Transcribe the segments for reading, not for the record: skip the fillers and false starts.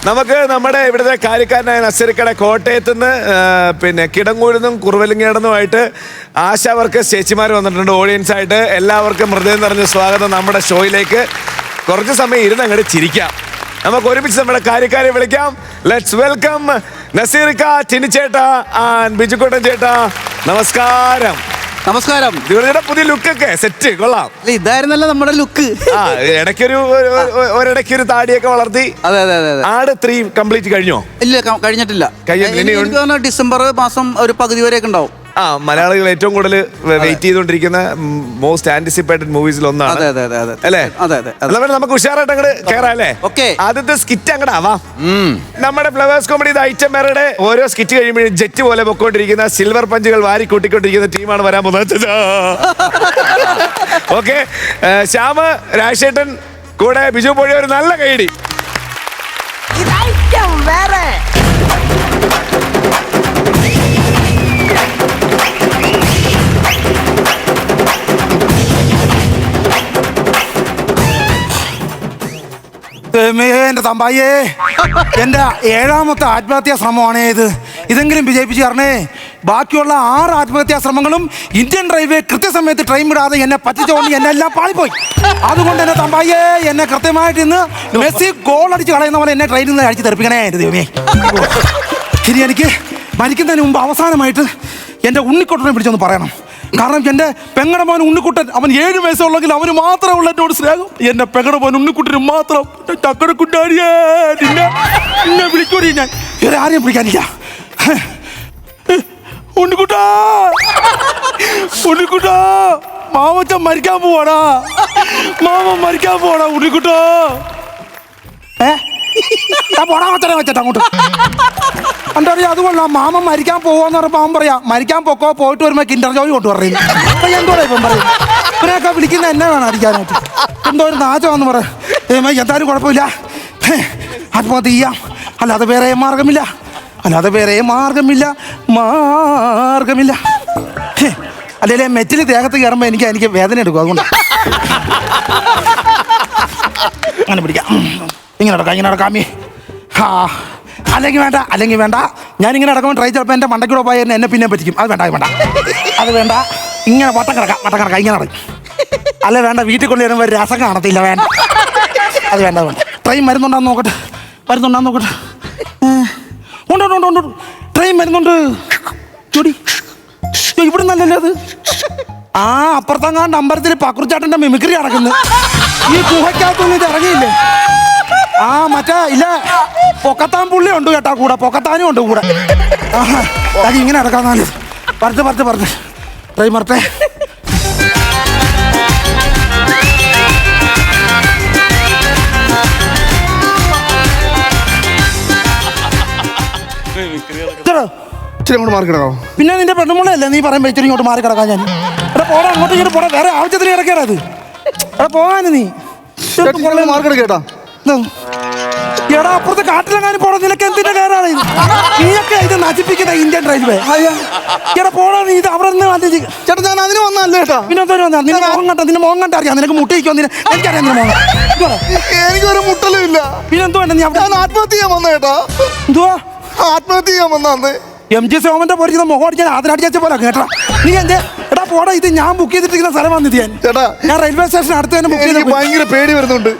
നമുക്ക് നമ്മുടെ ഇവിടുത്തെ കാര്യക്കാരനായ നസീർക്കട കോട്ടയത്ത് നിന്ന് പിന്നെ കിടങ്ങൂരിന്നും കുറുവലിങ്ങേടുന്നുമായിട്ട് ആശാ വർക്കേഴ്സ് ചേച്ചിമാർ വന്നിട്ടുണ്ട് ഓഡിയൻസ് ആയിട്ട്. എല്ലാവർക്കും ഹൃദയം നിറഞ്ഞ സ്വാഗതം നമ്മുടെ ഷോയിലേക്ക്. കുറച്ച് സമയം ഇരുന്ന് അങ്ങോട്ട് ചിരിക്കാം. നമുക്ക് ഒരുമിച്ച് നമ്മുടെ കാര്യക്കാരെ വിളിക്കാം. ലെറ്റ്സ് വെൽക്കം നസീർക്ക, ടിനിച്ചേട്ടാ ആൻഡ് ബിജുക്കുട്ടൻ ചേട്ടാ. നമസ്കാരം. നമസ്കാരം. ഇവരുടെ പുതിയ ലുക്കൊക്കെ സെറ്റ് കൊള്ളാം. ഇതായിരുന്നല്ലോ നമ്മുടെ ലുക്ക്. ഒരിടയ്ക്കൊരു താടിയൊക്കെ വളർത്തി. അതെ അതെ അതെ. ആട് 3 കംപ്ലീറ്റ് കഴിഞ്ഞോ? ഇല്ല, കഴിഞ്ഞിട്ടില്ല. ഡിസംബർ മാസം ഒരു പകുതി വരെയൊക്കെ ഉണ്ടാവും. മലയാളികൾ ഏറ്റവും കൂടുതൽ വെയിറ്റ് ചെയ്തുകൊണ്ടിരിക്കുന്ന മോസ്റ്റ് ആന്റിസിപ്പേറ്റഡ് മൂവീസിൽ ഒന്നാണ് അല്ലേ? നമുക്ക് ഉഷാറായിട്ട് അങ്ങോട്ട് കയറാം അല്ലേ? ആദ്യത്തെ സ്കിറ്റ് അങ്ങോട്ട് ആവാം. നമ്മുടെ ഫ്ലവേഴ്സ് കോമഡി ഐറ്റംമാരുടെ ഓരോ സ്കിറ്റ് കഴിയുമ്പോഴും ജെറ്റ് പോലെ പൊക്കോണ്ടിരിക്കുന്ന സിൽവർ പഞ്ചുകൾ വാരി കൂട്ടിക്കൊണ്ടിരിക്കുന്ന ടീമാണ് വരാൻ പോകുന്നത്. ഓക്കെ, ശ്യാമ്, രാജേട്ടൻ കൂടെ ബിജു പൊഴി, ഒരു നല്ല കൈയടി. എന്റെ തമ്പായേ, എന്റെ 7ാമത്തെ ആത്മഹത്യാ ശ്രമമാണ് ഇത്. ഇതെങ്കിലും വിജയിപ്പിച്ച് തരണേ. ബാക്കിയുള്ള 6 ആത്മഹത്യാ ശ്രമങ്ങളും ഇന്ത്യൻ റെയിൽവേ കൃത്യസമയത്ത് ട്രെയിൻ വിടാതെ എന്നെ പറ്റിച്ചുകൊണ്ട് എന്നെ എല്ലാം പാളിപ്പോയി. അതുകൊണ്ട് എന്നെ തമ്പായേ, എന്നെ കൃത്യമായിട്ട് ഇന്ന് മെസ്സി ഗോൾ അടിച്ച് കളയുന്ന പോലെ എന്നെ ട്രെയിനിൽ നിന്ന് അടിച്ച് തെറിപ്പിക്കണേ എന്റെ ദൈവമേ. ഇനി എനിക്ക് മരിക്കുന്നതിന് മുമ്പ് അവസാനമായിട്ട് എൻ്റെ ഉണ്ണിക്കുട്ടനെ പിടിച്ചൊന്ന് പറയണം. കാരണം എൻ്റെ പെങ്ങടെ മോൻ ഉണ്ണിക്കുട്ടൻ, അവൻ 7 വയസ്സുള്ളെങ്കിൽ അവന് മാത്രമേ ഉള്ള എന്നോട് സ്നേഹം. എൻ്റെ പെങ്ങടെ മോൻ ഉണ്ണിക്കുട്ടന് മാത്രം. ചക്കടക്കുട്ടാരിയേ, നിന്നെ വിളിക്കൂടി. ഞാൻ വേറെ ആരെയും വിളിക്കാനില്ല. ഉണ്ണിക്കുട്ടാ, ഉണ്ണിക്കുട്ടാ, മാമച്ചൻ മരിക്കാൻ പോവാടാ. മാമൻ മരിക്കാൻ പോവാടാ ഉണ്ണിക്കുട്ടാ. പോടാ മച്ചനെ വെച്ചിട്ട് അങ്ങോട്ട്. എന്താ പറയാ, അതുകൊള്ള മാമൻ മരിക്കാൻ പോവാന്ന് പറഞ്ഞപ്പോ അവൻ പറയാ മരിക്കാൻ പൊക്കോ, പോയിട്ട് വരുമ്പോ കിൻഡർ ജോയ് കൊണ്ട് പറയുന്നു. അപ്പൊ എന്തോടെ ഇപ്പം പറയും, ഇവരെയൊക്കെ വിളിക്കുന്ന എന്നെ വേണം അടിക്കാനായിട്ട്. എന്തോ ഒരു നാചമാന്ന് പറയാം. എന്തായാലും കുഴപ്പമില്ല, ആത്മഹത്യ ചെയ്യാം. അല്ലാതെ വേറെ മാർഗമില്ല, അല്ലാതെ വേറെ മാർഗമില്ല. അല്ലെ മെറ്റിൽ ദേഹത്ത് കയറുമ്പോ എനിക്ക് വേദന എടുക്കും. അതുകൊണ്ട് അങ്ങനെ പിടിക്കാം. ഇങ്ങനെ നടക്കാമേ. അല്ലെങ്കിൽ വേണ്ട. ഞാനിങ്ങനെ നടക്കുമ്പോൾ ട്രൈ ചിലപ്പോൾ എൻ്റെ മണ്ടയ്ക്കൂടെ പോയി എന്നെ പിന്നെ പറ്റിക്കും. അത് വേണ്ട. ഇങ്ങനെ വട്ടം കിടക്കാം ഇങ്ങനെ നടക്കും. അല്ല വേണ്ട, വീട്ടിൽ കൊണ്ട് വരുമ്പോൾ രസം കാണത്തില്ല. വേണ്ട, അത് വേണ്ട. ട്രെയിൻ മരുന്നുണ്ടാന്ന് നോക്കട്ടെ. ഉണ്ട്. ട്രെയിൻ മരുന്നുണ്ട്. ഇവിടെ നല്ലല്ലേ അത്? അപ്പുറത്തെങ്ങാണ്ട് അമ്പലത്തിൽ പക്രുച്ചാട്ടൻ്റെ മിമിക്രി നടക്കുന്നു. ഈ ഗുഹയ്ക്കകത്തൊന്നും ഇത് ഇറങ്ങിയില്ലേ? മറ്റേ ഇല്ല, പൊക്കത്താൻ പുള്ളി ഉണ്ട് കേട്ടാ കൂടെ, പൊക്കത്താനും ഉണ്ട് കൂടെ. അത് ഇങ്ങനെ നടക്കാന്നാല് പറഞ്ഞ് ട്രെയിൻ മറട്ടെ. പിന്നെ നിന്റെ പെണ്ണുമുള്ളല്ലേ നീ പറയുമ്പോ ഇച്ചിരി ഇങ്ങോട്ട് മാറി കിടക്കാൻ. ഞാൻ എടാ പോടാ, അങ്ങോട്ട് ഇങ്ങോട്ട് പോടാ. വേറെ ആവശ്യത്തിന് ഇറക്കിയാടാ അത്. എടാ പോകാന് നീ മാർക്ക് കേട്ടാ. എടാ അപ്പുറത്ത് കാട്ടിലെങ്ങാനും പോടാ. നിനക്ക് എന്തിന്റെ കയറാണ് നീയൊക്കെ ഇത് നശിപ്പിക്കുന്ന ഇന്ത്യൻ റെയിൽവേ. എടാ പോടാ നീ. ഇത് അവിടെ നിന്ന് ചേട്ടാ, ഞാൻ അതിന് വന്നല്ലേ കേട്ടാ. പിന്നെ നിന്റെ മോഹം കണ്ട അറിയാം. നിനക്ക് മുട്ടിക്കോ? എനിക്കറിയാം നിന്റെ മോഹം. എനിക്കൊരു മുട്ടലും ഇല്ല. പിന്നെന്തോ നീ അവിടെ ആത്മഹത്യ ചെയ്യാൻ വന്ന കേട്ടാ. എന്തുവാ ആത്മഹത്യ ചെയ്യാൻ വന്നാന്ന്? MG സോമന്റെ പോയിരിക്കുന്ന മുഖം അടിക്കാൻ ആദരടിച്ച പോലെ കേട്ടാ. നീ എന്റെ എടാ പോടാ. ഇത് ഞാൻ ബുക്ക് ചെയ്തിട്ടിരിക്കുന്ന സ്ഥലമാണ് ഇത്. ഞാൻ റെയിൽവേ സ്റ്റേഷൻ അടുത്ത് തന്നെ ബുക്ക് ചെയ്ത്. ഭയങ്കര പേടി വരുന്നുണ്ട്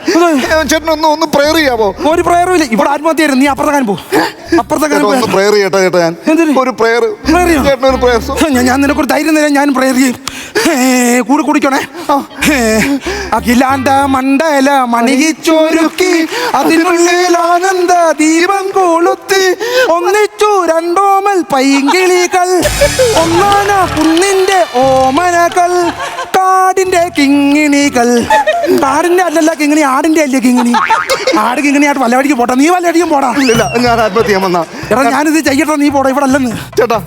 ചേട്ടൻ. ഒന്ന് പ്രയർ ചെയ്യാമോ? ഒരു പ്രയറും ഇല്ല ഇവിടെ. ആത്മഹത്യ ആയിരുന്നു. നീ അപ്പുറത്തേക്കാനും പോകും. ഞാൻ നിനക്കൊരു ധൈര്യം തരാം. ഞാൻ പ്രയർ ചെയ്യും. കൂടി കുടിക്കണേ. അഖിലാണ്ട മണ്ഡല മണിച്ചൊരുക്കി അതിനുള്ളിൽ ആനന്ദ ദീപം കൊളുത്തി ഒന്നിച്ചു രണ്ടോമൽ പൈങ്കിളികൾ ഒന്നാന കുന്നിന്റെ ഓമനകൾ കാടിന്റെ കിങ്ങിണികൾ. കാടിന്റെ അല്ലല്ല കിങ്ങിണി, ആടിന്റെ അല്ലേ കിങ്ങിണി. ആട് കിങ്ങിണിയായിട്ട് വല്ലവടിക്ക് പോട്ടെ. നീ വല്ലവടിക്കും പോടാ. ഞാൻ ആത്മഹത്യ എടാ ഞാനിത് ചെയ്യട്ടോ. നീ പോടാ. ഇവിടെ അല്ലെന്ന് ചേട്ടാ.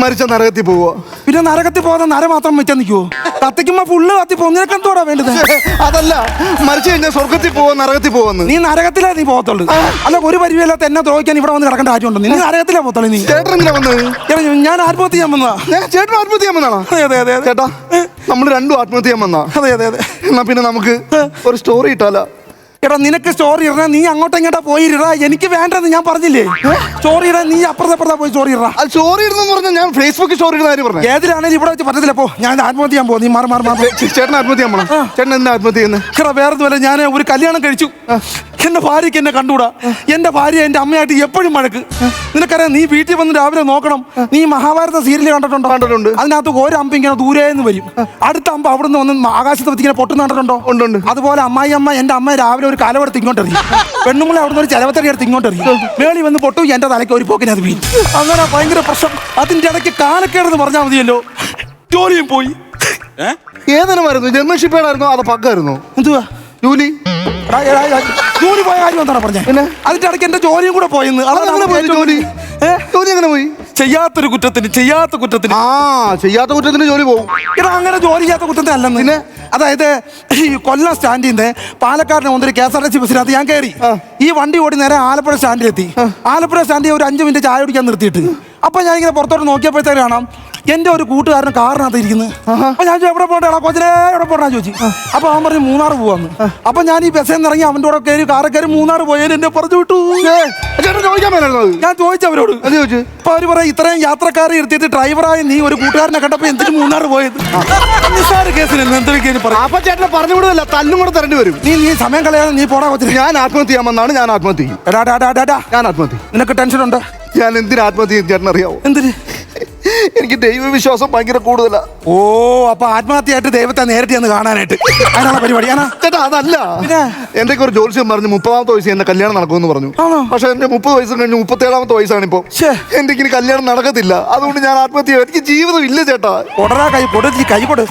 മരിച്ച നരകത്തിൽ പോവോ? പിന്നെ നരകത്തിൽ പോകുന്ന നര മാത്രം വെച്ചാൽ നിൽക്കുവോ? കത്തിക്കുമ്പോ ഫുള്ള് കത്തിപ്പോ. നിനക്ക് എന്തോടാ വേണ്ടത്? അതല്ല, മരിച്ചു കഴിഞ്ഞാൽ സ്വർഗത്തിൽ പോവോ നരകത്തിൽ പോവെന്ന്? നീ നരകത്തിലേ നീ പോകത്തുള്ളൂ. അല്ല ഒരു പരിവില്ലാത്ത എന്നെ ദ്രോഹിക്കാൻ ഇവിടെ വന്ന് കിടക്കേണ്ട കാര്യമുണ്ടോ? നീ നരകത്തിലേ പോകത്തുള്ളൂ. നീ ഞാൻ ആത്മഹത്യ ചെയ്യാൻ വന്നതാ. ചേട്ടൻ ആത്മഹത്യ ചെയ്യാൻ വന്നാണോ? അതെ ചേട്ടാ, നമ്മൾ രണ്ടും ആത്മഹത്യ ചെയ്യാൻ വന്നാ. അതെ എന്നാ പിന്നെ നമുക്ക് ഒരു സ്റ്റോറി ഇട്ടാലോ? എടാ നിനക്ക് സ്റ്റോറി ഇടണ നീ അങ്ങോട്ടും ഇങ്ങോട്ടാ പോയിടാ, എനിക്ക് വേണ്ടെന്ന് ഞാൻ പറഞ്ഞില്ലേ. സ്റ്റോറി ഇടാൻ നീ അപ്പുറത്തെ പോയി സ്റ്റോറി ഇടാ. അത് സ്റ്റോറി ഇടുന്നെന്ന് പറഞ്ഞാൽ ഞാൻ ഫേസ്ബുക്കിൽ സ്റ്റോറി ഇടുന്ന കാര്യം പറഞ്ഞു. ഏതിലാണെങ്കിലും ഇവിടെ വെച്ച് പറ്റത്തില്ല. പോ, ഞാൻ ആത്മഹത്യ ചെയ്യാൻ പോകും. നീ മാറി. ചേട്ടൻ ആത്മഹത്യ ചെയ്യാൻ പോണം. ചേട്ടൻ എന്താ ആത്മഹത്യ ചെയ്യുന്നത്? എടാ വേറൊന്നുമല്ല, ഞാൻ ഒരു കല്യാണം കഴിച്ചു. എന്റെ ഭാര്യയ്ക്ക് എന്നെ കണ്ടുകൂടാ. എന്റെ ഭാര്യ എന്റെ അമ്മയായിട്ട് എപ്പോഴും വഴക്ക്. നിനക്കറിയാം, നീ വീട്ടിൽ വന്ന് രാവിലെ നോക്കണം. നീ മഹാഭാരത സീരിയൽ കണ്ടിട്ടുണ്ടോ? കണ്ടിട്ടുണ്ട്. അതിനകത്ത് ഒരു അമ്പ് ഇങ്ങനെ ദൂരേന്ന് വരും, അടുത്ത അമ്പ് അവിടുന്ന് വന്ന് ആകാശത്ത് വെച്ച് ഇങ്ങനെ പൊട്ടുന്ന കണ്ടിട്ടുണ്ടോ? ഉണ്ട്. അതുപോലെ അമ്മ എന്റെ അമ്മ രാവിലെ ഒരു കാലവെടുത്ത് ഇങ്ങോട്ട് എറിയും, പെണ്ണുങ്ങളെ അവിടുന്ന് ഒരു ചെലവത്തടി എടുത്ത് ഇങ്ങോട്ട് എറിയും, മേളി വന്ന് പൊട്ടും, എന്റെ തലയ്ക്ക് ഒരു പോക്കിന് അത് വീഴും. അങ്ങനെ ഭയങ്കര പ്രശ്നം. അതിന്റെ ഇടയ്ക്ക് കാലക്കേടെന്ന് പറഞ്ഞാൽ മതിയല്ലോ, ജോലിയും പോയി. ഏതെങ്കിലും ജന്മഷിപ്പേടായിരുന്നോ അതോ പക്കായിരുന്നോ? എന്തുവാ ജോലി? ജോലി പോയ കാര്യം എന്താണ് പറഞ്ഞത്? പിന്നെ അതിന്റെ ഇടയ്ക്ക് എന്റെ ജോലിയും കൂടെ പോയെന്ന്. ജോലി എങ്ങനെ പോയി? ചെയ്യാത്ത കുറ്റത്തിന് ചെയ്യാത്ത കുറ്റത്തിന് ജോലി പോകും. അങ്ങനെ ജോലി ചെയ്യാത്ത കുറ്റത്തിന് അല്ലെന്ന്. പിന്നെ അതായത് ഈ കൊല്ലം സ്റ്റാൻഡിൽ നിന്ന് പാലക്കാടിന് വന്നൊരു KSRTC ബസ്സിനകത്ത് ഞാൻ കയറി. ഈ വണ്ടി ഓടി നേരെ ആലപ്പുഴ സ്റ്റാൻഡിലെത്തി. ആലപ്പുഴ സ്റ്റാൻഡിൽ ഒരു 5 മിനിറ്റ് ചായ കുടിക്കാൻ നിർത്തിയിട്ട് അപ്പൊ ഞാനിങ്ങനെ പുറത്തോട്ട് നോക്കിയപ്പോഴത്തേക്ക് കാണാം എന്റെ ഒരു കൂട്ടുകാരന് കാറിനകത്ത് ഇരിക്കുന്നത്. അപ്പൊ ഞാൻ എവിടെ പോകണ്ടാ കൊച്ചിനെ, എവിടെ പോകണ്ടാ ചോദിച്ചു. അപ്പൊ അവൻ പറഞ്ഞു മൂന്നാർ പോവാന്ന്. അപ്പൊ ഞാൻ ഈ ബസ്സിൽ നിന്ന് ഇറങ്ങി അവന്റെ കൂടെ കയറി കാറിൽ കയറി മൂന്നാർ പോയാലും എന്നെ പറഞ്ഞു വിട്ടു. ഞാൻ ചോദിച്ചവരോട്. അപ്പൊ അവര് പറയാം, ഇത്രയും യാത്രക്കാരെ ഇരുത്തിയിട്ട് ഡ്രൈവറായി നീ ഒരു കൂട്ടുകാരനെ കണ്ടപ്പോ എന്തിനു മൂന്നാർ പോയത്? നിസ്സാര കേസിലല്ല എന്തൊക്കെയാണ് പറയാം. അപ്പൊ ചേട്ടനെ പറഞ്ഞു വിടുമല്ല, തല്ലും കൂടെ തരേണ്ടി വരും. നീ സമയം കളയാതെ നീ പോടാ കൊച്ചിനെ. ഞാൻ ആത്മഹത്യ ചെയ്യാമെന്നാണ്. ഞാൻ ആത്മഹത്യ ചെയ്യും. ഞാൻ ആത്മഹത്യ. നിനക്ക് ടെൻഷൻ ഉണ്ട്? ഞാൻ എന്തിനു ആത്മഹത്യ ചെയ്യും ചേട്ടൻ അറിയാവോ? എന്തിന്? എനിക്ക് ദൈവവിശ്വാസം ഭയങ്കര കൂടുതലാ. ഓ, അപ്പൊ ആത്മഹത്യയായിട്ട് ദൈവത്തെ നേരിട്ട് ഒന്ന് കാണാനായിട്ട് അതിനുള്ള പരിപാടിയാണോ ചേട്ടാ? അതല്ല, എന്റെ ഒരു ജോത്സ്യം പറഞ്ഞു 30ാമത്തെ വയസ്സ് എന്റെ കല്യാണം നടക്കുമെന്ന് പറഞ്ഞു. പക്ഷെ എന്റെ 30 വയസ്സ് കഴിഞ്ഞ് 37ാമത്തെ വയസ്സാണ് ഇപ്പൊ. എന്റെ ഇനി കല്യാണം നടക്കത്തില്ല. അതുകൊണ്ട് ഞാൻ ആത്മഹത്യ ചെയ്യും. എനിക്ക് ജീവിതം ഇല്ല ചേട്ടാ. കൈ കൊടു.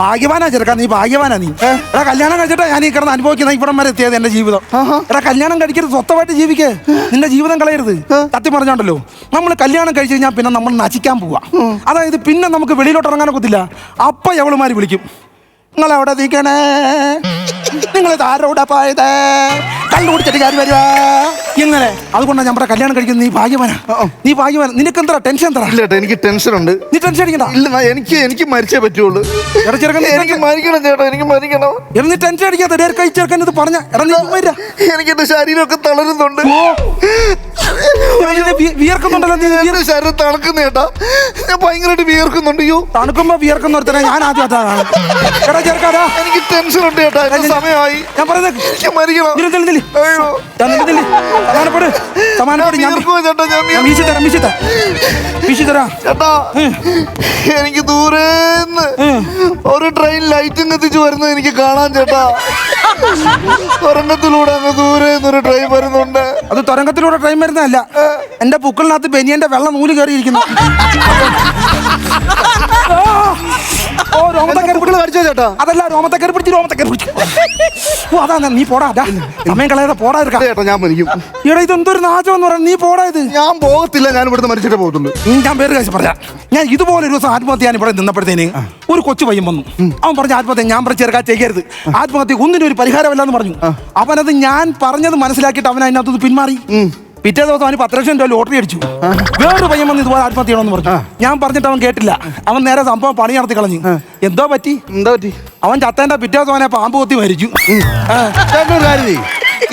ഭാഗ്യവാനാ ചെറുക്കാ, നീ ഭാഗ്യവാനാ. നീ എടാ കല്യാണം കഴിച്ചിട്ടാ ഞാൻ ഈ കിടന്ന് അനുഭവിക്കുന്ന ഇവിടം വരെ എത്തിയത് എന്റെ ജീവിതം. എടാ കല്യാണം കഴിക്കരുത്, സ്വന്തമായിട്ട് ജീവിക്കേ. നിന്റെ ജീവിതം കളയരുത്. സത്യം പറഞ്ഞോണ്ടല്ലോ, നമ്മൾ കല്യാണം കഴിച്ചു കഴിഞ്ഞാൽ പിന്നെ നമ്മൾ നശിക്കാൻ പോവാ. അതായത് പിന്നെ നമുക്ക് വെളിയിലോട്ട് ഇറങ്ങാനൊക്കത്തില്ല. അപ്പൊ എവളുമാര് വിളിക്കും, നിങ്ങളെവിടെ നിൽക്കണേ, നിങ്ങൾ ആരോടെ പോയത്, കണ്ടുപിടിച്ചിട്ട് കാര്യം വരുവാ ഇങ്ങനെ. അതുകൊണ്ടാണ് ഞാൻ പറയാം, കല്യാണം കഴിക്കുന്നത്. നീ ഭാഗ്യവാനാ, നീ ഭാഗ്യവാൻ. നിനക്ക് എന്താ ടെൻഷൻ? എന്താ? ഇല്ല, എനിക്ക് ടെൻഷൻ ഉണ്ട്. നീ ടെൻഷൻ അടിക്കണ്ട. ഇല്ല, എനിക്ക് മരിച്ചേ പറ്റുള്ളൂ. എനിക്ക് മരിക്കണം ചേട്ടാ, എനിക്ക് മരിക്കണം. നീ ടെൻഷൻ അടിക്കാത്ത കഴിച്ചേർക്കാൻ ഇത് പറഞ്ഞ. എനിക്ക് എന്റെ ശരീരമൊക്കെ തളരുന്നുണ്ട്. വിയർക്കുന്നുണ്ടല്ലോ നീ. ശരീരം തണുക്കുന്ന ചേട്ടാ, ഞാൻ ഭയങ്കരമായിട്ട് വിയർക്കുന്നുണ്ട്. തണുക്കുമ്പോ വിയർക്കുന്ന ഒരുത്തനെ ഞാൻ ആദ്യമായിട്ടാണ്. എനിക്ക് ടെൻഷൻ ഉണ്ട് ചേട്ടാ. സമയമായി. ഞാൻ പറയുന്നത് എനിക്ക് മരിക്കണം. ചേട്ടാ, എനിക്ക് ദൂരേന്ന് ഒരു ട്രെയിൻ ലൈറ്റിംഗ് എത്തിച്ചു വരുന്നത് എനിക്ക് കാണാൻ ചേട്ടാ. തുരങ്കത്തിലൂടെ അങ്ങ് ദൂരേന്ന് ഒരു ട്രെയിൻ വരുന്നുണ്ട്. അത് തുരങ്കത്തിലൂടെ ട്രെയിൻ വരുന്നതല്ല, എന്റെ പുക്കളിനകത്ത് ബനിയന്റെ വെള്ള നൂല് കയറിയിരിക്കുന്നു. അതല്ല, രോമത്തെ കയറി പിടിച്ചു. ഓ, അതാ നീ പോടാ. സമയം കളയാതെ പോടാ. ചേട്ടാ ഞാൻ മരിക്കും. ഇവിടെ ഇതെന്തൊരു നാശം എന്ന് പറയാം. നീ പോടാ. ഇത് ഞാൻ പോകത്തില്ല. ഞാൻ ഇവിടുന്ന് മരിച്ചിട്ടേ പോകത്തുള്ളൂ. ഞാൻ പേര് കഴിച്ച് പറയാം. ഞാൻ ഇതുപോലെ ഒരു ദിവസം ആത്മഹത്യ ഞാൻ ഇവിടെ നിന്നപ്പോഴത്തേന് ഒരു കൊച്ചു പയ്യൻ വന്നു. അവൻ പറഞ്ഞ ആത്മഹത്യ. ഞാൻ പറഞ്ഞ ചെറുക്കാൻ ചെയ്യരുത്, ആത്മഹത്യ ഒന്നിനും ഒരു പരിഹാരമല്ലെന്ന് പറഞ്ഞു. അവനത് ഞാൻ പറഞ്ഞത് മനസ്സിലാക്കിയിട്ട് അവൻ അതിനകത്ത് പിന്മാറി. പിറ്റേ ദിവസം അവന് 10 ലക്ഷം രൂപ ലോട്ടറി അടിച്ചു. വേറൊരു പയ്യൻ വന്ന് ഇതുപോലെ ആത്മഹത്യ ചെയ്യണമെന്ന് പറഞ്ഞു. ഞാൻ പറഞ്ഞിട്ട് അവൻ കേട്ടില്ല. അവൻ നേരെ സംഭവം പണി നടത്തി കളഞ്ഞു. എന്തോ പറ്റി? അവൻ ചത്തേന്റെ പിറ്റേ ദിവസം അവനെ പാമ്പ് കൊത്തി മരിച്ചു.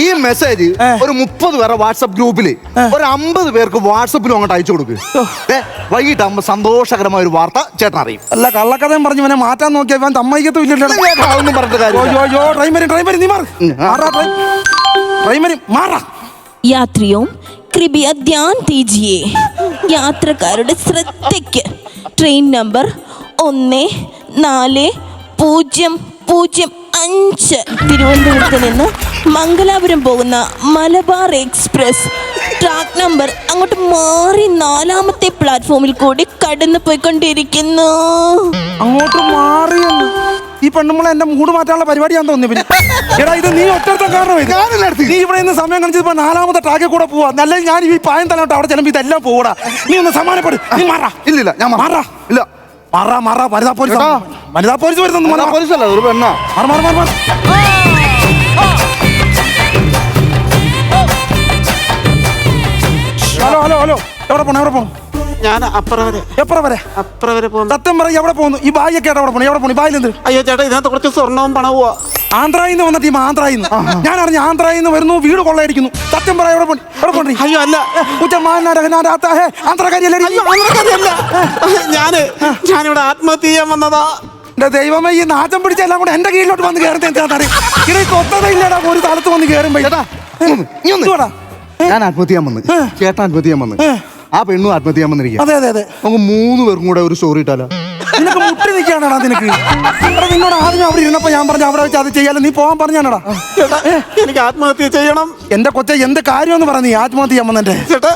ഈ മെസ്സേജ് ഒരു 30 പേരെ വാട്സപ്പ് ഗ്രൂപ്പില് ഒരു 50 പേർക്ക് വാട്സപ്പിലും അങ്ങോട്ട് അയച്ചു കൊടുക്കുക. വൈകിട്ടാകുമ്പോ സന്തോഷകരമായ ഒരു വാർത്ത ചേട്ടൻ അറിയും. അല്ല, കള്ളക്കഥയും പറഞ്ഞു ഇവനെ മാറ്റാൻ നോക്കിയാൽ ഇവൻ സമ്മതിക്കത്തും ഇല്ലല്ലോ. അതൊന്നും പറഞ്ഞിട്ട് കാര്യം. നീ മാറാ. यात्रियों कृपया ध्यान दीजिए. യാത്രക്കാരുടെ ശ്രദ്ധയ്ക്ക് ട്രെയിൻ നമ്പർ 1405 തിരുവനന്തപുരത്ത് നിന്ന് മംഗലാപുരം പോകുന്ന മലബാർ എക്സ്പ്രസ് ട്രാക്ക് നമ്പർ അങ്ങോട്ട് മാറി 4ാമത്തെ പ്ലാറ്റ്ഫോമിൽ കൂടി കടന്നു പോയിക്കൊണ്ടിരിക്കുന്നു. അങ്ങോട്ട് മാറിയെന്ന് ഈ പെണ്ണുമ്പളെ എന്റെ മൂട് മാറ്റാനുള്ള പരിപാടിയാന്ന് തോന്നി. പിന്നെ എടാ, ഇത് നീ ഒറ്റത്തെ കാരണം. നീ ഇവിടെ നിന്ന് സമയം കാണിച്ചപ്പോ 4ാമത്തെ ട്രാക്കിൽ കൂടെ പോവാ. നല്ല ഞാൻ ഈ പായം തലോട്ട് അവിടെ ചെല്ലുമ്പോ ഇതെല്ലാം പോകൂടാ. നീ ഒന്ന് സമാനപ്പെടും. നീ മാറാ. ഇല്ല, ഞാൻ മാറാ. ഇല്ല, മാറാ. വനിതാ പോലീസ് വരുന്നു. പോലീസല്ല, ഒരു പെണ്ണാ. ഹലോ. എവിടെ പോണം? ഞാൻ അപ്പുറം വരെ എപ്പറ വരെ പോകുന്നു. സത്യം പറ എവിടെ പോകുന്നു? ഈ ബാഗൊക്കെ എവിടെ പോണു? എവിടെ പോണു? ഈ ബാഗിൽ എന്ത്? അയ്യോ ചേട്ടാ, ഇതിനകത്ത് കുറച്ച് സ്വർണവും പണവുമാ. ആന്ധ്രയിൽ നിന്ന് വന്ന ടീം ആന്ധ്രയിൽ നിന്ന്. ഞാൻ അറിഞ്ഞു ആന്ധ്രയിൽ നിന്ന് വരുന്നു, വീട് കൊള്ളയടിക്കുന്നു. സത്യം പറ എവിടെ പോണി? എവിടെ പോണി? അയ്യോ അല്ല, ആന്ധ്രക്കാരിയല്ലേ? അയ്യോ ആന്ധ്രക്കാരിയല്ല. ഞാനിവിടെ ആത്മഹത്യ ചെയ്യാൻ വന്നതാ. എന്റെ ദൈവമേ, ഈ നാശം പിടിച്ച എല്ലാം കൂടെ എന്റെ കീഴിലോട്ട് വന്ന് കയറുന്നത് എന്താണെന്നറിയാം. ഇത് കൊത്തതയില്ലടാ ഒരു സ്ഥലത്ത് വന്ന് കയറുമ്പോ. എന്തുവാടാ? ഞാൻ ആത്മഹത്യ ചെയ്യാൻ വന്ന്, ചേട്ടൻ ആത്മഹത്യ ചെയ്യാൻ വന്ന്, ആ പെണ്ണും ആത്മഹത്യ ചെയ്യാൻ വന്നിരിക്കുക. അതെ അതെ അതെ. നമുക്ക് 3 പേർക്കും കൂടെ ഒരു സ്റ്റോറി ഇട്ടാലോ? നിനക്ക് മുട്ടി നിൽക്കുകയാണടാ നിനക്ക്. എടാ നിന്നോട് ആദ്യം അവിടെ ഇരുന്നപ്പോ ഞാൻ പറഞ്ഞു അവിടെ വെച്ച് അത് ചെയ്യാലോ, നീ പോകാൻ പറഞ്ഞാണടാ. ചേട്ടാ, എനിക്ക് ആത്മഹത്യ ചെയ്യണം. എന്റെ കൊച്ചെ എന്ത് കാര്യമെന്ന് പറ, നീ ആത്മഹത്യ ചെയ്യാൻ വന്നെ? ചേട്ടാ,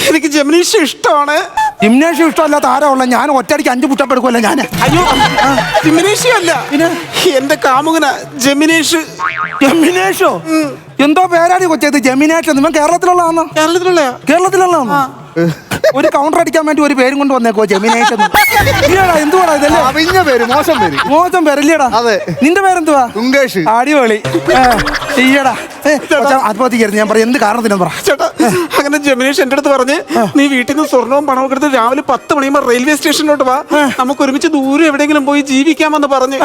എനിക്ക് ജമിനീഷ് ഇഷ്ടമാണ്. ജിംനേഷ്യം ഇഷ്ടമല്ലാത്ത ആരാ ഉള്ള? ഞാൻ ഒറ്റയടിക്ക് 5 പുട്ടപ്പ് എടുക്കുമല്ലോ ഞാൻ. അയ്യോ, ജിമിനീഷ് അല്ല, എന്റെ കാമുകനാ ജമിനീഷ്. ജമിനേഷോ? എന്തോ പേരാടി കൊച്ചത് ജമിനേഷ്? നിങ്ങൾ കേരളത്തിലുള്ളതാണോ? കേരളത്തിലുള്ളതാണോ? ഒരു കൗണ്ടർ അടിക്കാൻ വേണ്ടി ഒരു പേരും കൊണ്ട് വന്നേക്കോ ജമിനേഷ്. എന്തുവാടാ ഇതല്ലേ? അവിഞ്ഞ പേര്, മോശം പേര്. മോശം പേരല്ലേടാ? അതെ. നിന്റെ പേരെന്തുവാ? തുങ്കേഷ്. അടിപൊളി. ഈയടാ ആത്മഹത്യക്കായിരുന്നു. ഞാൻ പറയാം എന്ത് കാരണത്തിനും പറ. ചേട്ടാ, അങ്ങനെ ജമിനീഷ് എന്റെ അടുത്ത് പറഞ്ഞ്, നീ വീട്ടിൽ നിന്ന് സ്വർണവും പണവും എടുത്ത് രാവിലെ 10 മണിയുമ്പോ റെയിൽവേ സ്റ്റേഷനിലോട്ട് വാ, നമുക്ക് ഒരുമിച്ച് ദൂരം എവിടെയെങ്കിലും പോയി ജീവിക്കാമെന്ന് പറഞ്ഞ്